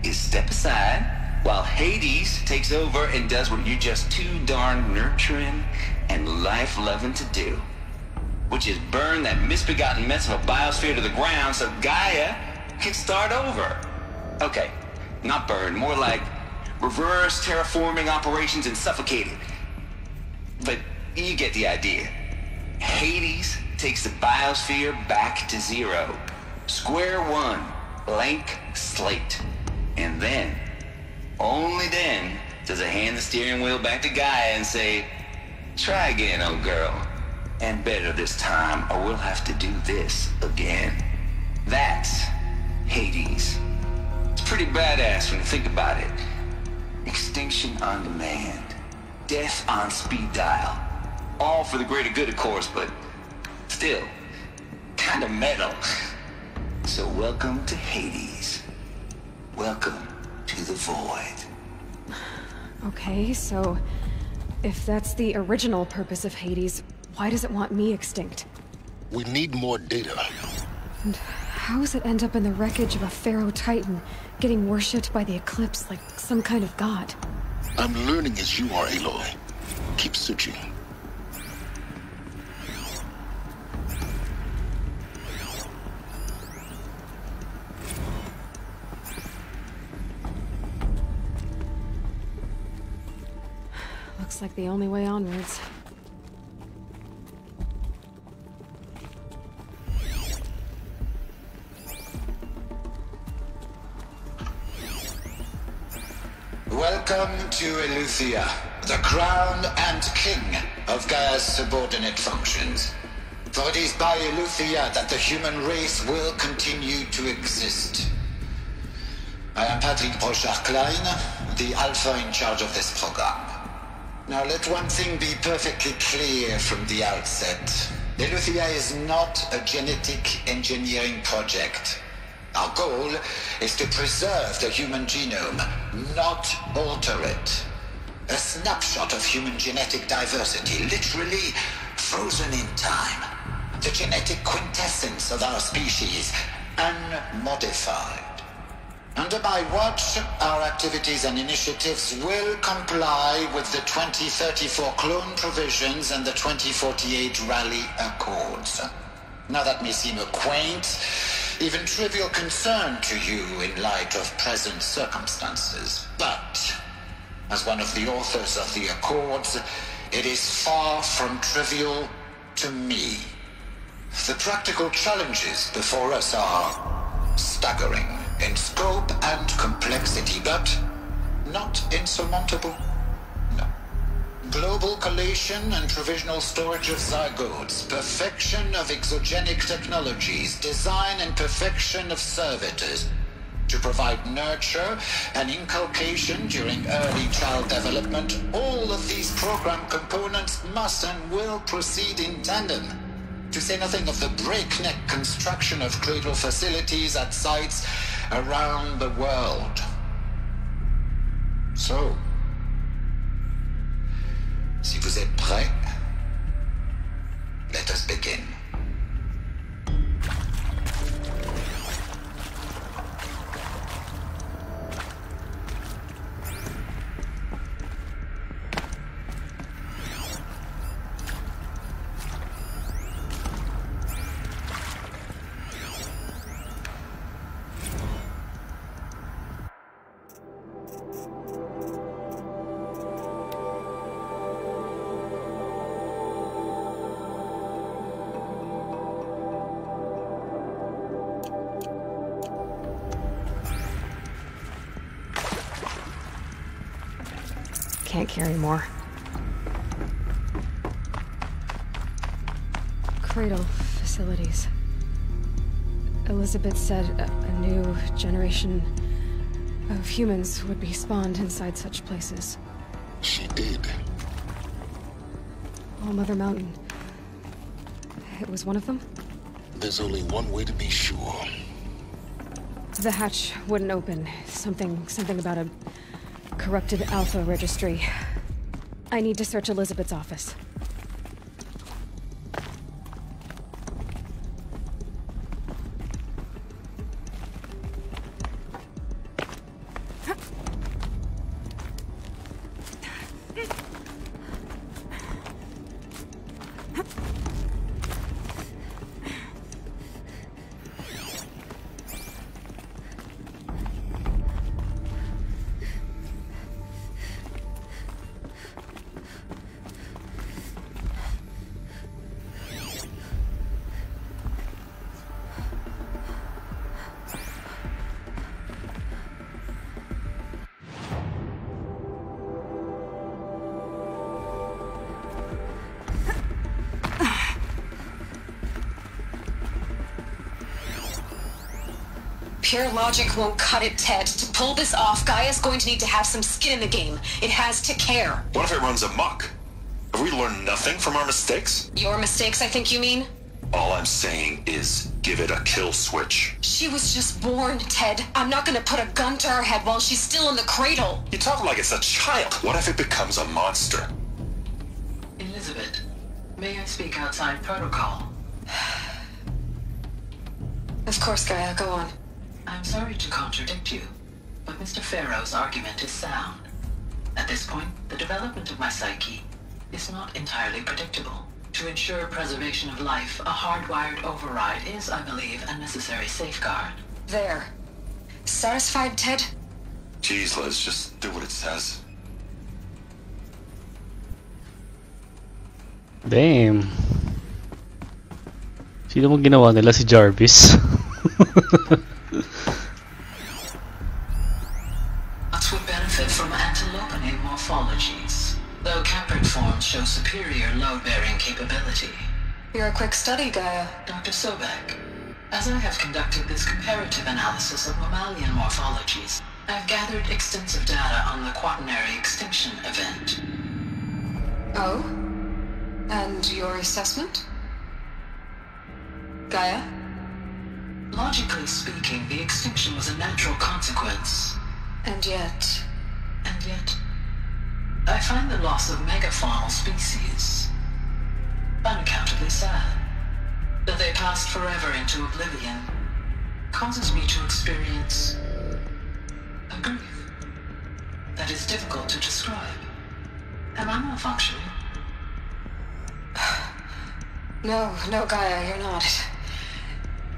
is step aside while Hades takes over and does what you're just too darn nurturing and life-loving to do. Which is burn that misbegotten mess of a biosphere to the ground so Gaia can start over. Okay, not burn, more like reverse terraforming operations and suffocate it. But you get the idea. Hades takes the biosphere back to zero. Square one, blank slate. And then, only then, does it hand the steering wheel back to Gaia and say, try again, old girl. And better this time, or we'll have to do this again. That's Hades. It's pretty badass when you think about it. Extinction on demand. Death on speed dial. All for the greater good, of course, but still, kind of metal. So welcome to Hades. Welcome to the void. Okay, so if that's the original purpose of Hades, why does it want me extinct? We need more data. And how does it end up in the wreckage of a Pharaoh Titan, getting worshipped by the Eclipse like some kind of god? I'm learning as you are, Aloy. Keep searching. Looks like the only way onwards. Welcome to Eleuthia, the crown and king of Gaia's subordinate functions. For it is by Eleuthia that the human race will continue to exist. I am Patrick Brochard-Klein, the alpha in charge of this program. Now let one thing be perfectly clear from the outset. Eleuthia is not a genetic engineering project. Our goal is to preserve the human genome, not alter it. A snapshot of human genetic diversity, literally frozen in time. The genetic quintessence of our species, unmodified. Under my watch, our activities and initiatives will comply with the 2034 clone provisions and the 2048 Rally Accords. Now that may seem a quaint, even trivial concern to you in light of present circumstances. But, as one of the authors of the Accords, it is far from trivial to me. The practical challenges before us are staggering in scope and complexity, but not insurmountable. No. Global collation and provisional storage of zygotes, perfection of exogenic technologies, design and perfection of servitors to provide nurture and inculcation during early child development. All of these program components must and will proceed in tandem, to say nothing of the breakneck construction of cradle facilities at sites around the world. So, si vous êtes prêts, let us begin. Can't carry more. cradle facilities. Elizabeth said a new generation of humans would be spawned inside such places. She did. All Mother Mountain. It was one of them? There's only one way to be sure. The hatch wouldn't open. Something about a corrupted Alpha registry. I need to search Elizabeth's office. Pure logic won't cut it, Ted. To pull this off, Gaia's going to need to have some skin in the game. It has to care. What if it runs amok? Have we learned nothing from our mistakes? Your mistakes, I think you mean? All I'm saying is give it a kill switch. She was just born, Ted. I'm not gonna put a gun to her head while she's still in the cradle. You talk like it's a child. What if it becomes a monster? Elizabeth, may I speak outside protocol? Of course, Gaia, go on. I'm sorry to contradict you, but Mr. Farrow's argument is sound. At this point, the development of my psyche is not entirely predictable. To ensure preservation of life, a hardwired override is, I believe, a necessary safeguard. There. Satisfied, Ted? Jeez, Liz, just do what it says. Damn. Sino mong ginawa nila? Si Jarvis? Lots would benefit from antilopinate morphologies, though caprid forms show superior load-bearing capability. You're a quick study, Gaia. Dr. Sobek, as I have conducted this comparative analysis of mammalian morphologies, I've gathered extensive data on the quaternary extinction event. Oh? And your assessment? Gaia? Logically speaking, the extinction was a natural consequence. And yet, I find the loss of megafaunal species unaccountably sad. That they passed forever into oblivion causes me to experience a grief that is difficult to describe. Am I malfunctioning? No, Gaia, you're not.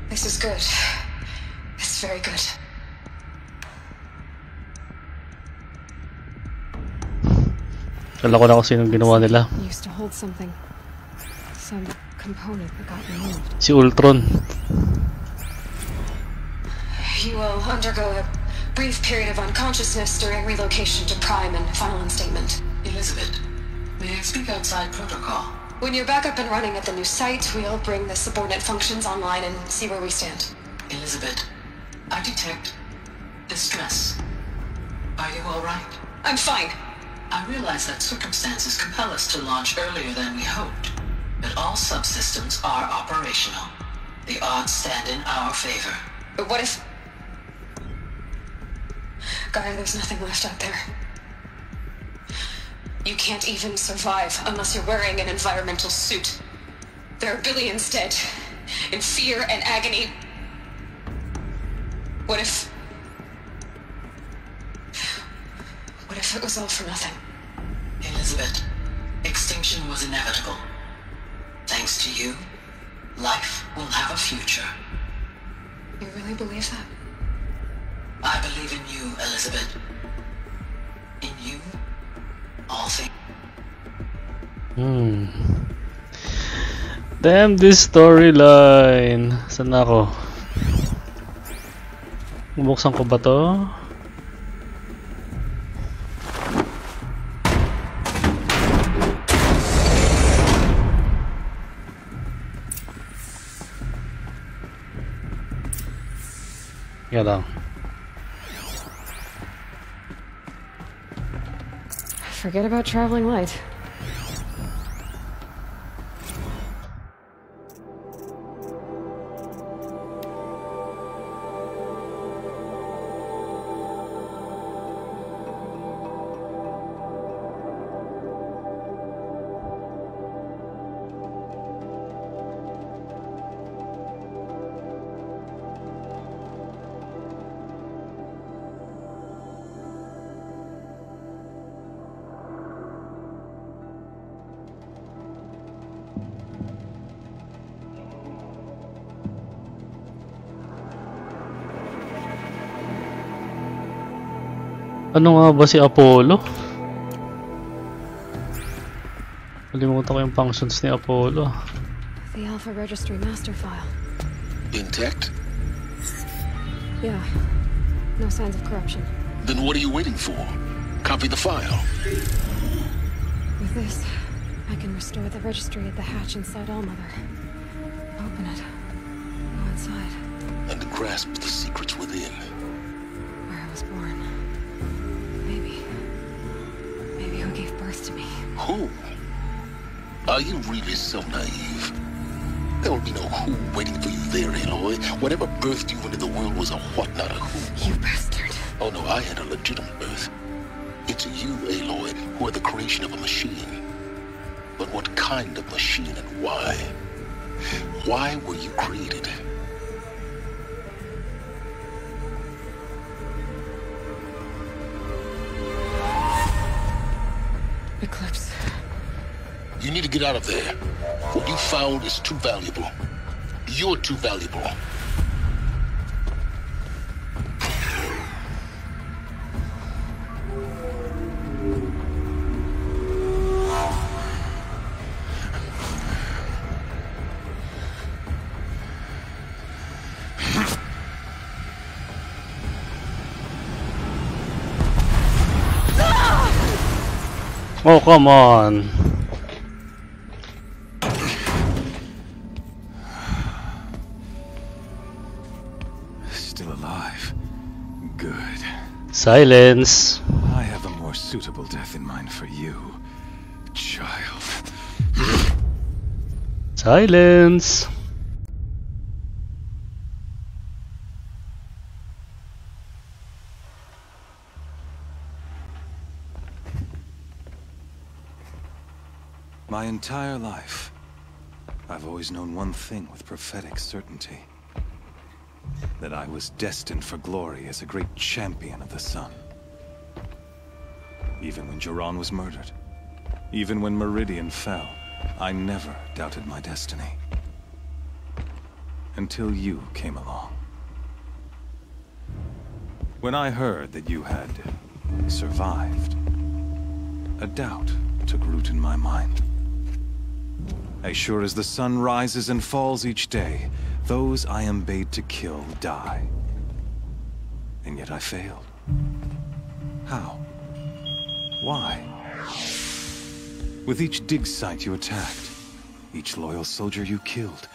This is good. It's very good. Kala ko na kung sinong ginawa nila. Used to hold something. Some component that got removed. Si Ultron. You will undergo a brief period of unconsciousness during relocation to Prime and final instatement. Elizabeth, may I speak outside protocol? When you're back up and running at the new site, we'll bring the subordinate functions online and see where we stand. Elizabeth, I detect distress. Are you all right? I'm fine. I realize that circumstances compel us to launch earlier than we hoped, but all subsystems are operational. The odds stand in our favor. But what if... Gaia, there's nothing left out there. You can't even survive unless you're wearing an environmental suit. There are billions dead, in fear and agony. What if it was all for nothing? Elizabeth, extinction was inevitable. Thanks to you, life will have a future. You really believe that? I believe in you, Elizabeth. In you, all things. Damn this storyline. Saan na ako? Bubuksan ko ba to? Teka lang. Forget about traveling light. Ano nga ba si Apollo? Kalimutan ko yung functions ni Apollo. The Alpha Registry master file. Intact? Yeah. No signs of corruption. Then what are you waiting for? Copy the file. With this, I can restore the registry at the hatch inside Allmother. Open it. Go inside. And grasp the secrets within. Where I was born. Maybe who gave birth to me. Who? Are you really so naive? There will be no who waiting for you there, Aloy. Whatever birthed you into the world was a what, not a who. You bastard. Oh no, I had a legitimate birth. It's you, Aloy, who are the creation of a machine. But what kind of machine and why? Why were you created? Eclipse. You need to get out of there. What you found is too valuable. You're too valuable. Oh, come on. Still alive. Good. Silence. I have a more suitable death in mind for you, child. Silence. My entire life, I've always known one thing with prophetic certainty. That I was destined for glory as a great champion of the sun. Even when Jiran was murdered, even when Meridian fell, I never doubted my destiny. Until you came along. When I heard that you had survived, a doubt took root in my mind. As sure as the sun rises and falls each day, those I am bade to kill die. And yet I failed. How? Why? With each dig site you attacked, each loyal soldier you killed,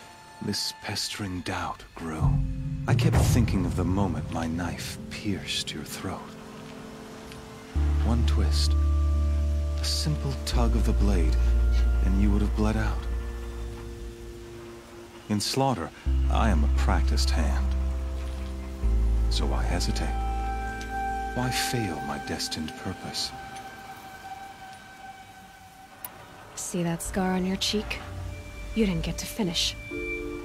this pestering doubt grew. I kept thinking of the moment my knife pierced your throat. One twist, a simple tug of the blade, and you would have bled out. In slaughter, I am a practiced hand. So why hesitate? Why fail my destined purpose? See that scar on your cheek? You didn't get to finish.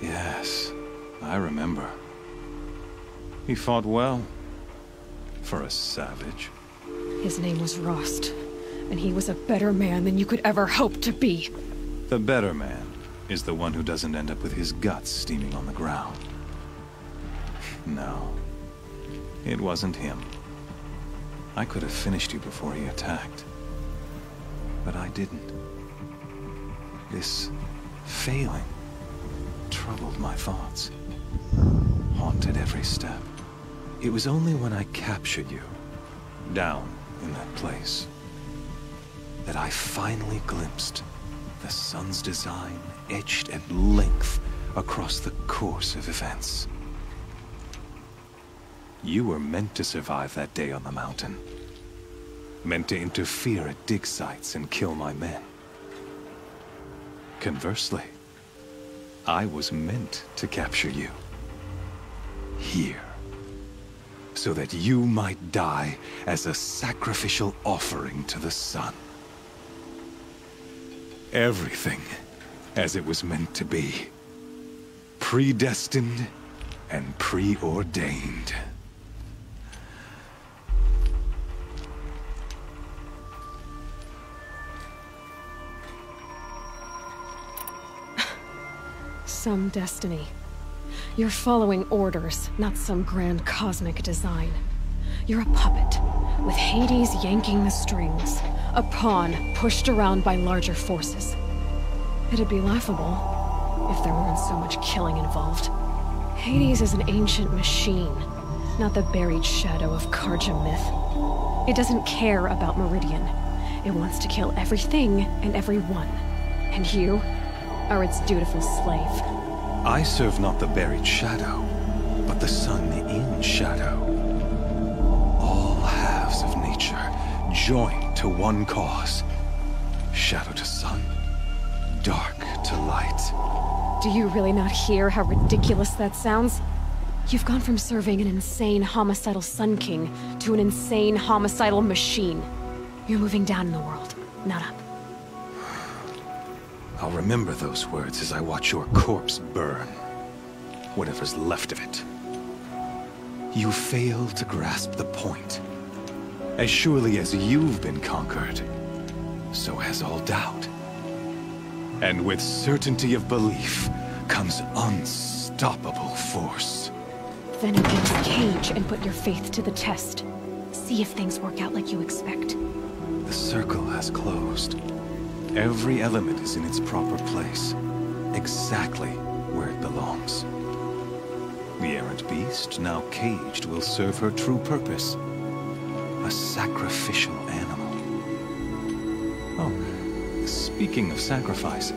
Yes, I remember. He fought well. For a savage. His name was Rost, and he was a better man than you could ever hope to be. The better man is the one who doesn't end up with his guts steaming on the ground. No, it wasn't him. I could have finished you before he attacked. But I didn't. This failing troubled my thoughts, haunted every step. It was only when I captured you, down in that place, that I finally glimpsed the sun's design etched at length across the course of events. You were meant to survive that day on the mountain. Meant to interfere at dig sites and kill my men. Conversely, I was meant to capture you. Here. So that you might die as a sacrificial offering to the sun. Everything as it was meant to be. Predestined and preordained. Some destiny. You're following orders, not some grand cosmic design. You're a puppet, with Hades yanking the strings. A pawn pushed around by larger forces. It'd be laughable if there weren't so much killing involved. Hades is an ancient machine, not the buried shadow of Karja myth. It doesn't care about Meridian. It wants to kill everything and everyone. And you are its dutiful slave. I serve not the buried shadow, but the sun in shadow. All halves of nature joined to one cause. Shadow to sun, dark to light. Do you really not hear how ridiculous that sounds? You've gone from serving an insane homicidal Sun King to an insane homicidal machine. You're moving down in the world, not up. I'll remember those words as I watch your corpse burn. Whatever's left of it. You fail to grasp the point. As surely as you've been conquered, so has all doubt. And with certainty of belief comes unstoppable force. Then open the cage and put your faith to the test. See if things work out like you expect. The circle has closed. Every element is in its proper place, exactly where it belongs. The errant beast, now caged, will serve her true purpose. A sacrificial animal. Oh, speaking of sacrifice,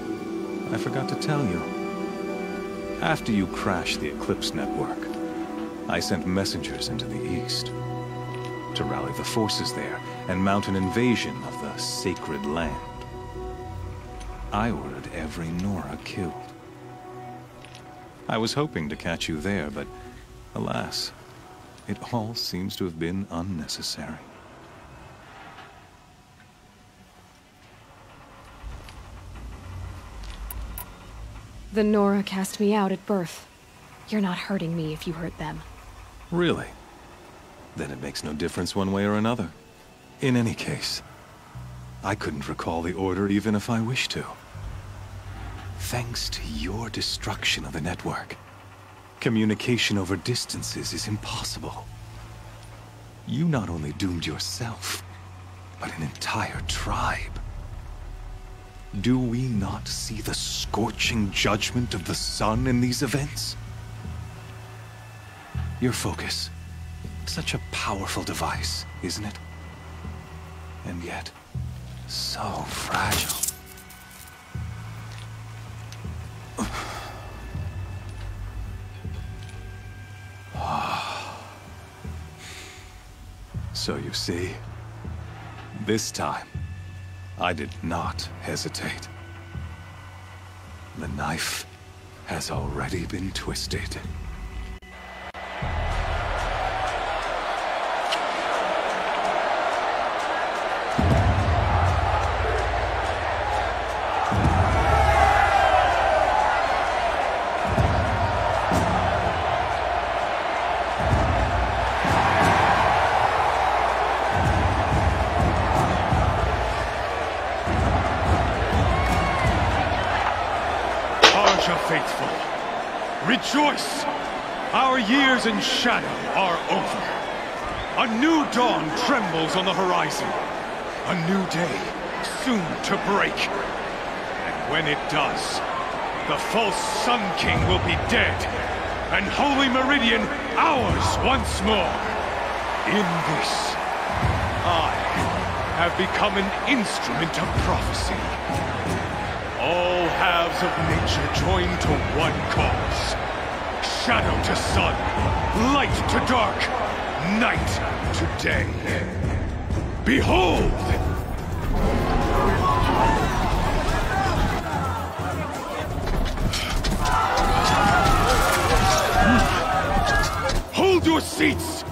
I forgot to tell you. After you crashed the Eclipse network, I sent messengers into the east to rally the forces there and mount an invasion of the sacred land. I ordered every Nora killed. I was hoping to catch you there, but alas, it all seems to have been unnecessary. The Nora cast me out at birth. You're not hurting me if you hurt them. Really? Then it makes no difference one way or another. In any case, I couldn't recall the order even if I wished to. Thanks to your destruction of the network, communication over distances is impossible. You not only doomed yourself, but an entire tribe. Do we not see the scorching judgment of the sun in these events? Your focus, such a powerful device, isn't it? And yet, so fragile. So you see, this time, I did not hesitate. The knife has already been twisted. Faithful, rejoice! Our years in shadow are over. A new dawn trembles on the horizon. A new day, soon to break. And when it does, the false Sun King will be dead, and Holy Meridian ours once more. In this, I have become an instrument of prophecy. All halves of nature join to one cause. Shadow to sun, light to dark, night to day. Behold! Hold your seats!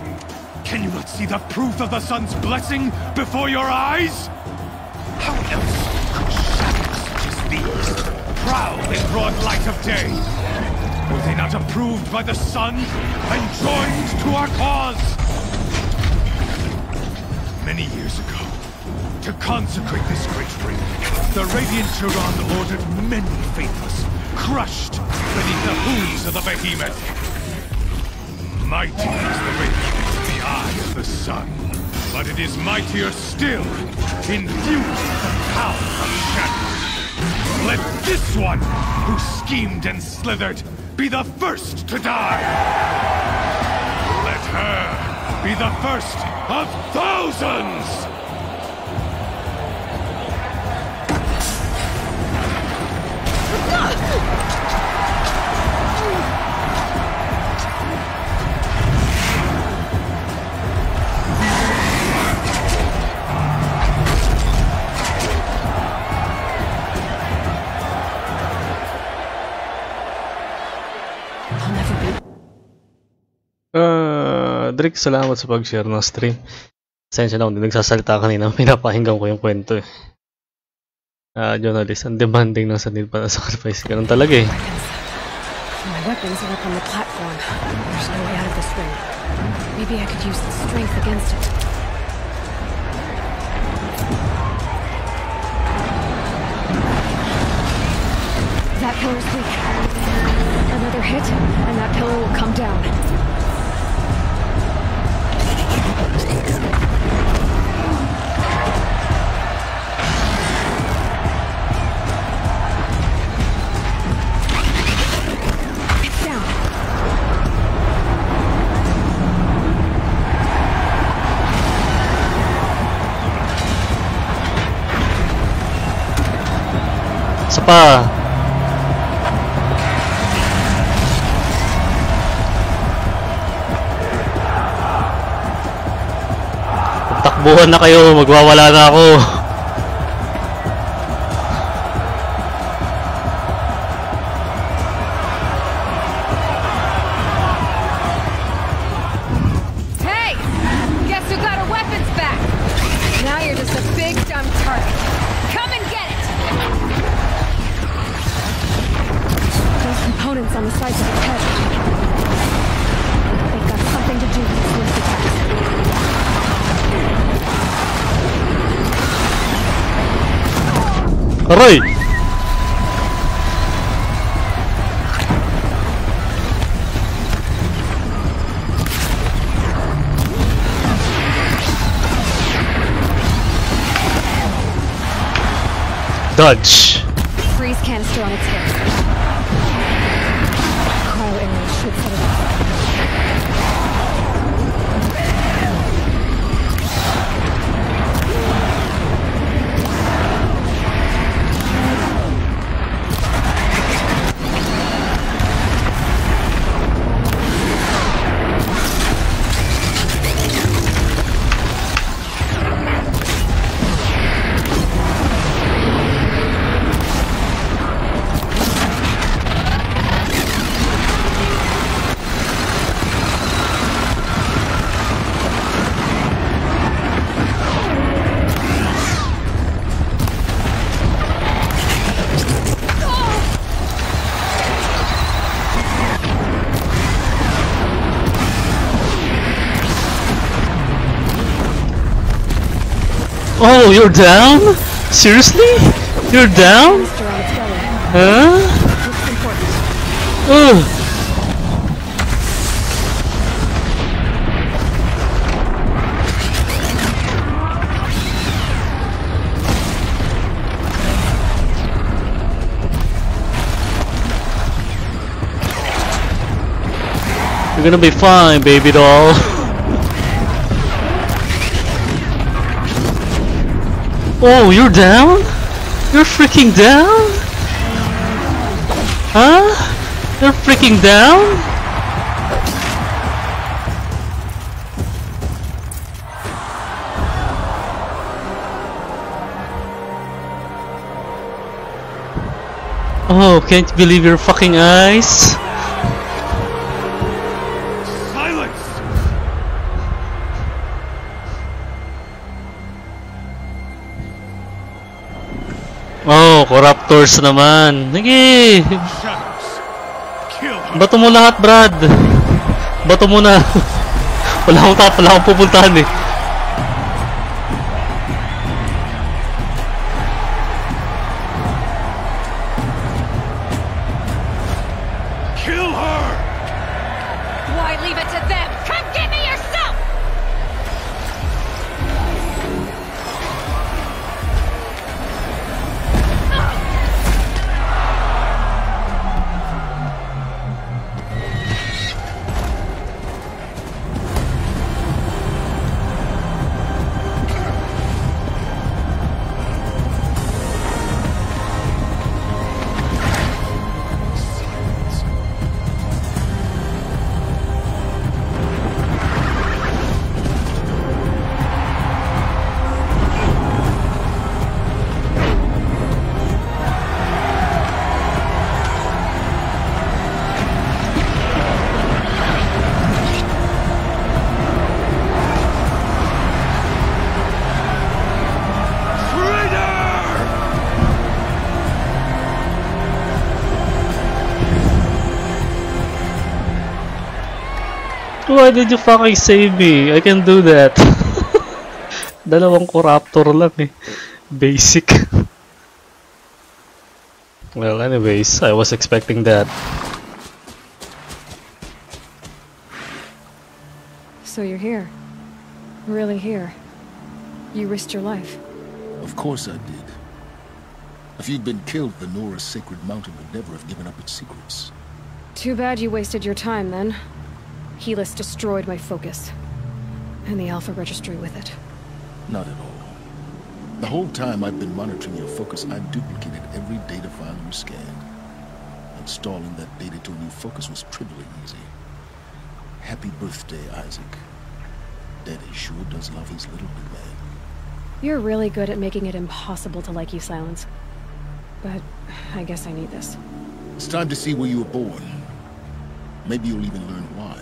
Can you not see the proof of the sun's blessing before your eyes? How else could shadows such as these prowl in broad light of day? Were they not approved by the sun and joined to our cause? Many years ago, to consecrate this great ring, the Radiant Turan ordered many faithless, crushed beneath the hooves of the behemoth. Mighty is the radiance in the eye of the sun, but it is mightier still in view of the power of shadow. Let this one, who schemed and slithered, be the first to die! Let her be the first of thousands! Drake, salamat sa pag-share ng stream. Sensya na kung hindi nagsasalita kanina, pinapahinggan ko yung kwento eh. Journalist, ang demanding ng sanil para sacrifice. Ganun talaga eh. My weapons are up on the platform. There's no way out of this ring. Maybe I could use the strength against it. That pillar's weak. Another hit, and that pillar will come down. Pa. Takbuhan na kayo, magwawala na ako. Hey! Guess who got our weapons back? Now you're just a big dumb target. Come and get it! Components on the sides of its head. They've got something to do with this list attacks. Aray! Dodge. Freeze canister on its head. Should set it off. Oh, you're down? Seriously? You're down? Huh? Ugh. You're gonna be fine, baby doll. Oh, you're down? You're freaking down? Huh? You're freaking down? Oh, can't you believe your fucking eyes? Silence! Oh, corruptors naman. Sige! Bato mo lahat, Brad. Bato mo na. wala akong pupuntahan eh. Kill her! Why leave it to them? Come get me yourself! Why did you fucking save me? I can do that. Dalawang corruptor lang eh. Basic. Well, anyways, I was expecting that. So you're here. Really here. You risked your life. Of course I did. If you'd been killed, the Nora's sacred mountain would never have given up its secrets. Too bad you wasted your time then. Helis destroyed my focus. And the Alpha Registry with it. Not at all. The whole time I've been monitoring your focus, I've duplicated every data file you scanned. Installing that data to a new focus was trivially easy. Happy birthday, Isaac. Daddy sure does love his little big man. You're really good at making it impossible to like you, Silence. But I guess I need this. It's time to see where you were born. Maybe you'll even learn why.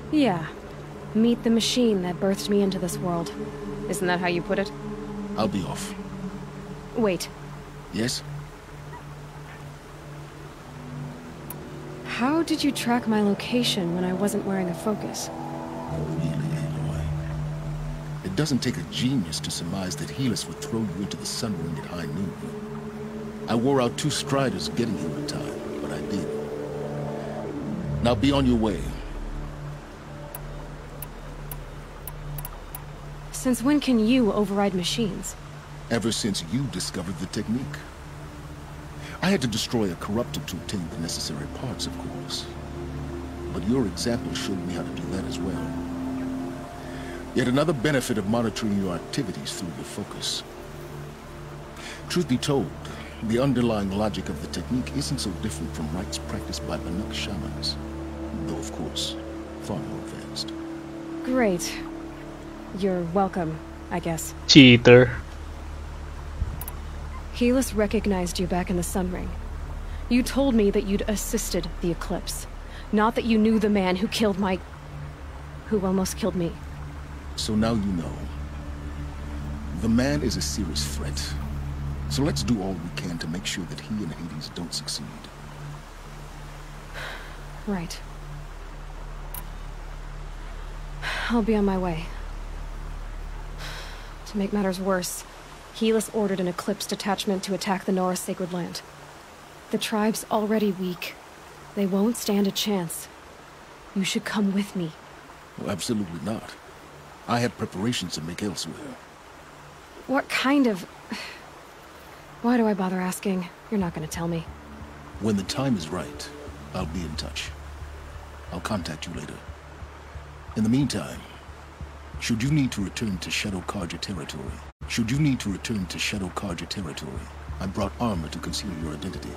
Yeah. Meet the machine that birthed me into this world. Isn't that how you put it? I'll be off. Wait. Yes? How did you track my location when I wasn't wearing a focus? Oh, really, Aloy? It doesn't take a genius to surmise that Helis would throw you into the sun ring at high noon. I wore out 2 striders getting here in time, but I did. Now be on your way. Since when can you override machines? Ever since you discovered the technique. I had to destroy a corruptor to obtain the necessary parts, of course. But your example showed me how to do that as well. Yet another benefit of monitoring your activities through your focus. Truth be told, the underlying logic of the technique isn't so different from rites practiced by Banuk shamans. Though, of course, far more advanced. Great. You're welcome, I guess. Cheater. Helis recognized you back in the Sun Ring. You told me that you'd assisted the Eclipse. Not that you knew the man who killed my... who almost killed me. So now you know. The man is a serious threat. So let's do all we can to make sure that he and Hades don't succeed. Right. I'll be on my way. To make matters worse, Helis ordered an Eclipse detachment to attack the Nora Sacred Land. The tribe's already weak. They won't stand a chance. You should come with me. Well, absolutely not. I have preparations to make elsewhere. What kind of... Why do I bother asking? You're not gonna tell me. When the time is right, I'll be in touch. I'll contact you later. In the meantime, should you need to return to Shadow Karja territory, I brought armor to conceal your identity.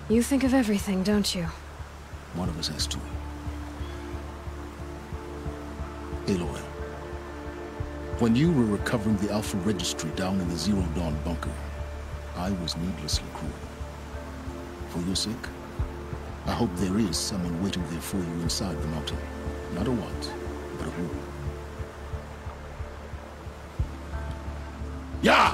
You think of everything, don't you? One of us has to. Aloy, when you were recovering the Alpha Registry down in the Zero Dawn bunker, I was needlessly cruel. For your sake, I hope there is someone waiting there for you inside the mountain. Not a want, but a who. Yeah!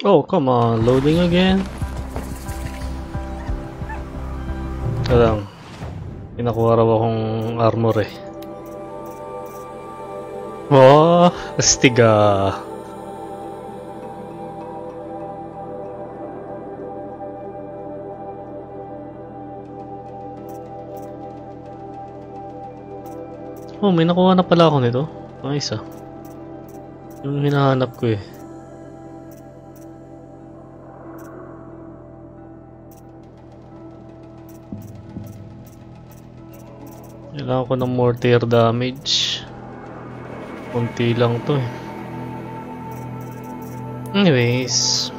Oh, come on. Loading again? Ito lang. Pinakuha raw akong armor eh. Oh, astiga. Oh, may nakuha na pala ako nito. Nice ah. Yung hinahanap ko eh. Kailangan ko ng more tear damage. Kunti lang to eh. Anyways.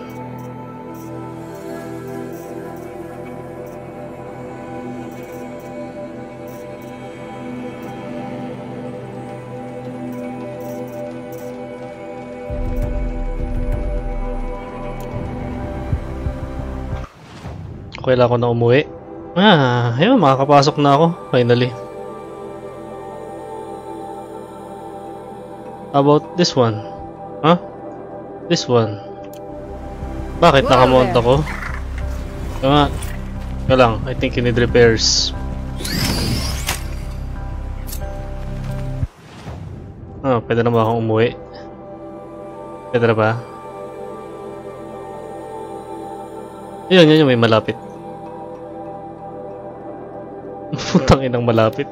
Kailangan ko na umuwi. Ayun, makakapasok na ako. Finally. How about this one? Huh? This one. Bakit nakamount ako? Kaya lang, I think you need repairs. Pwede na ba akong umuwi? Pwede na ba? Yun yung may malapit. Putang inang malapit.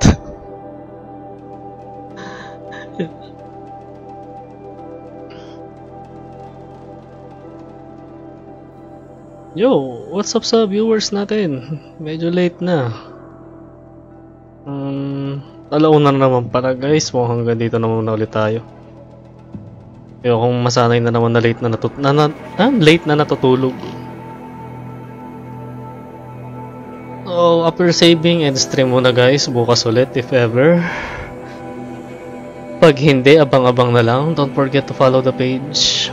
Yo, what's up sa viewers natin? Medyo late na. Alauna na naman para guys. Mukhang hanggang dito naman na ulit tayo. Yo, kung masanay na naman na late na late na natutulog. So, after saving and stream muna guys. Bukas ulit if ever. Pag hindi, abang-abang na lang. Don't forget to follow the page.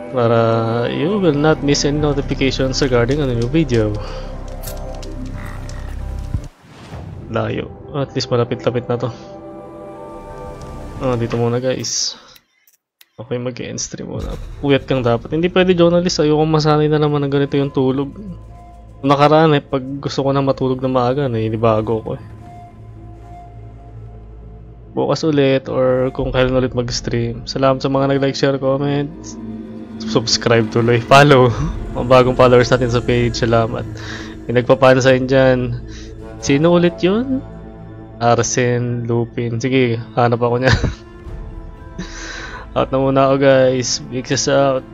Para you will not miss any notifications regarding a new video. Layo. At least malapit-lapit na to. Dito muna guys. Okay, mag-end stream muna. Puyat kang dapat. Hindi pwede journalist. Ayokong masanay na naman ng ganito yung tulog. Nakaraan eh, pag gusto ko na matulog na maaga, inibago ko eh. Bukas ulit or kung kailan ulit mag-stream. Salamat sa mga nag-like, share, comment. Subscribe tuloy, follow mga bagong followers natin sa page, salamat. May nagpapansain dyan, sino ulit yun? Arsen, Lupin, sige hanap ako niya. Out na muna ako guys, big out.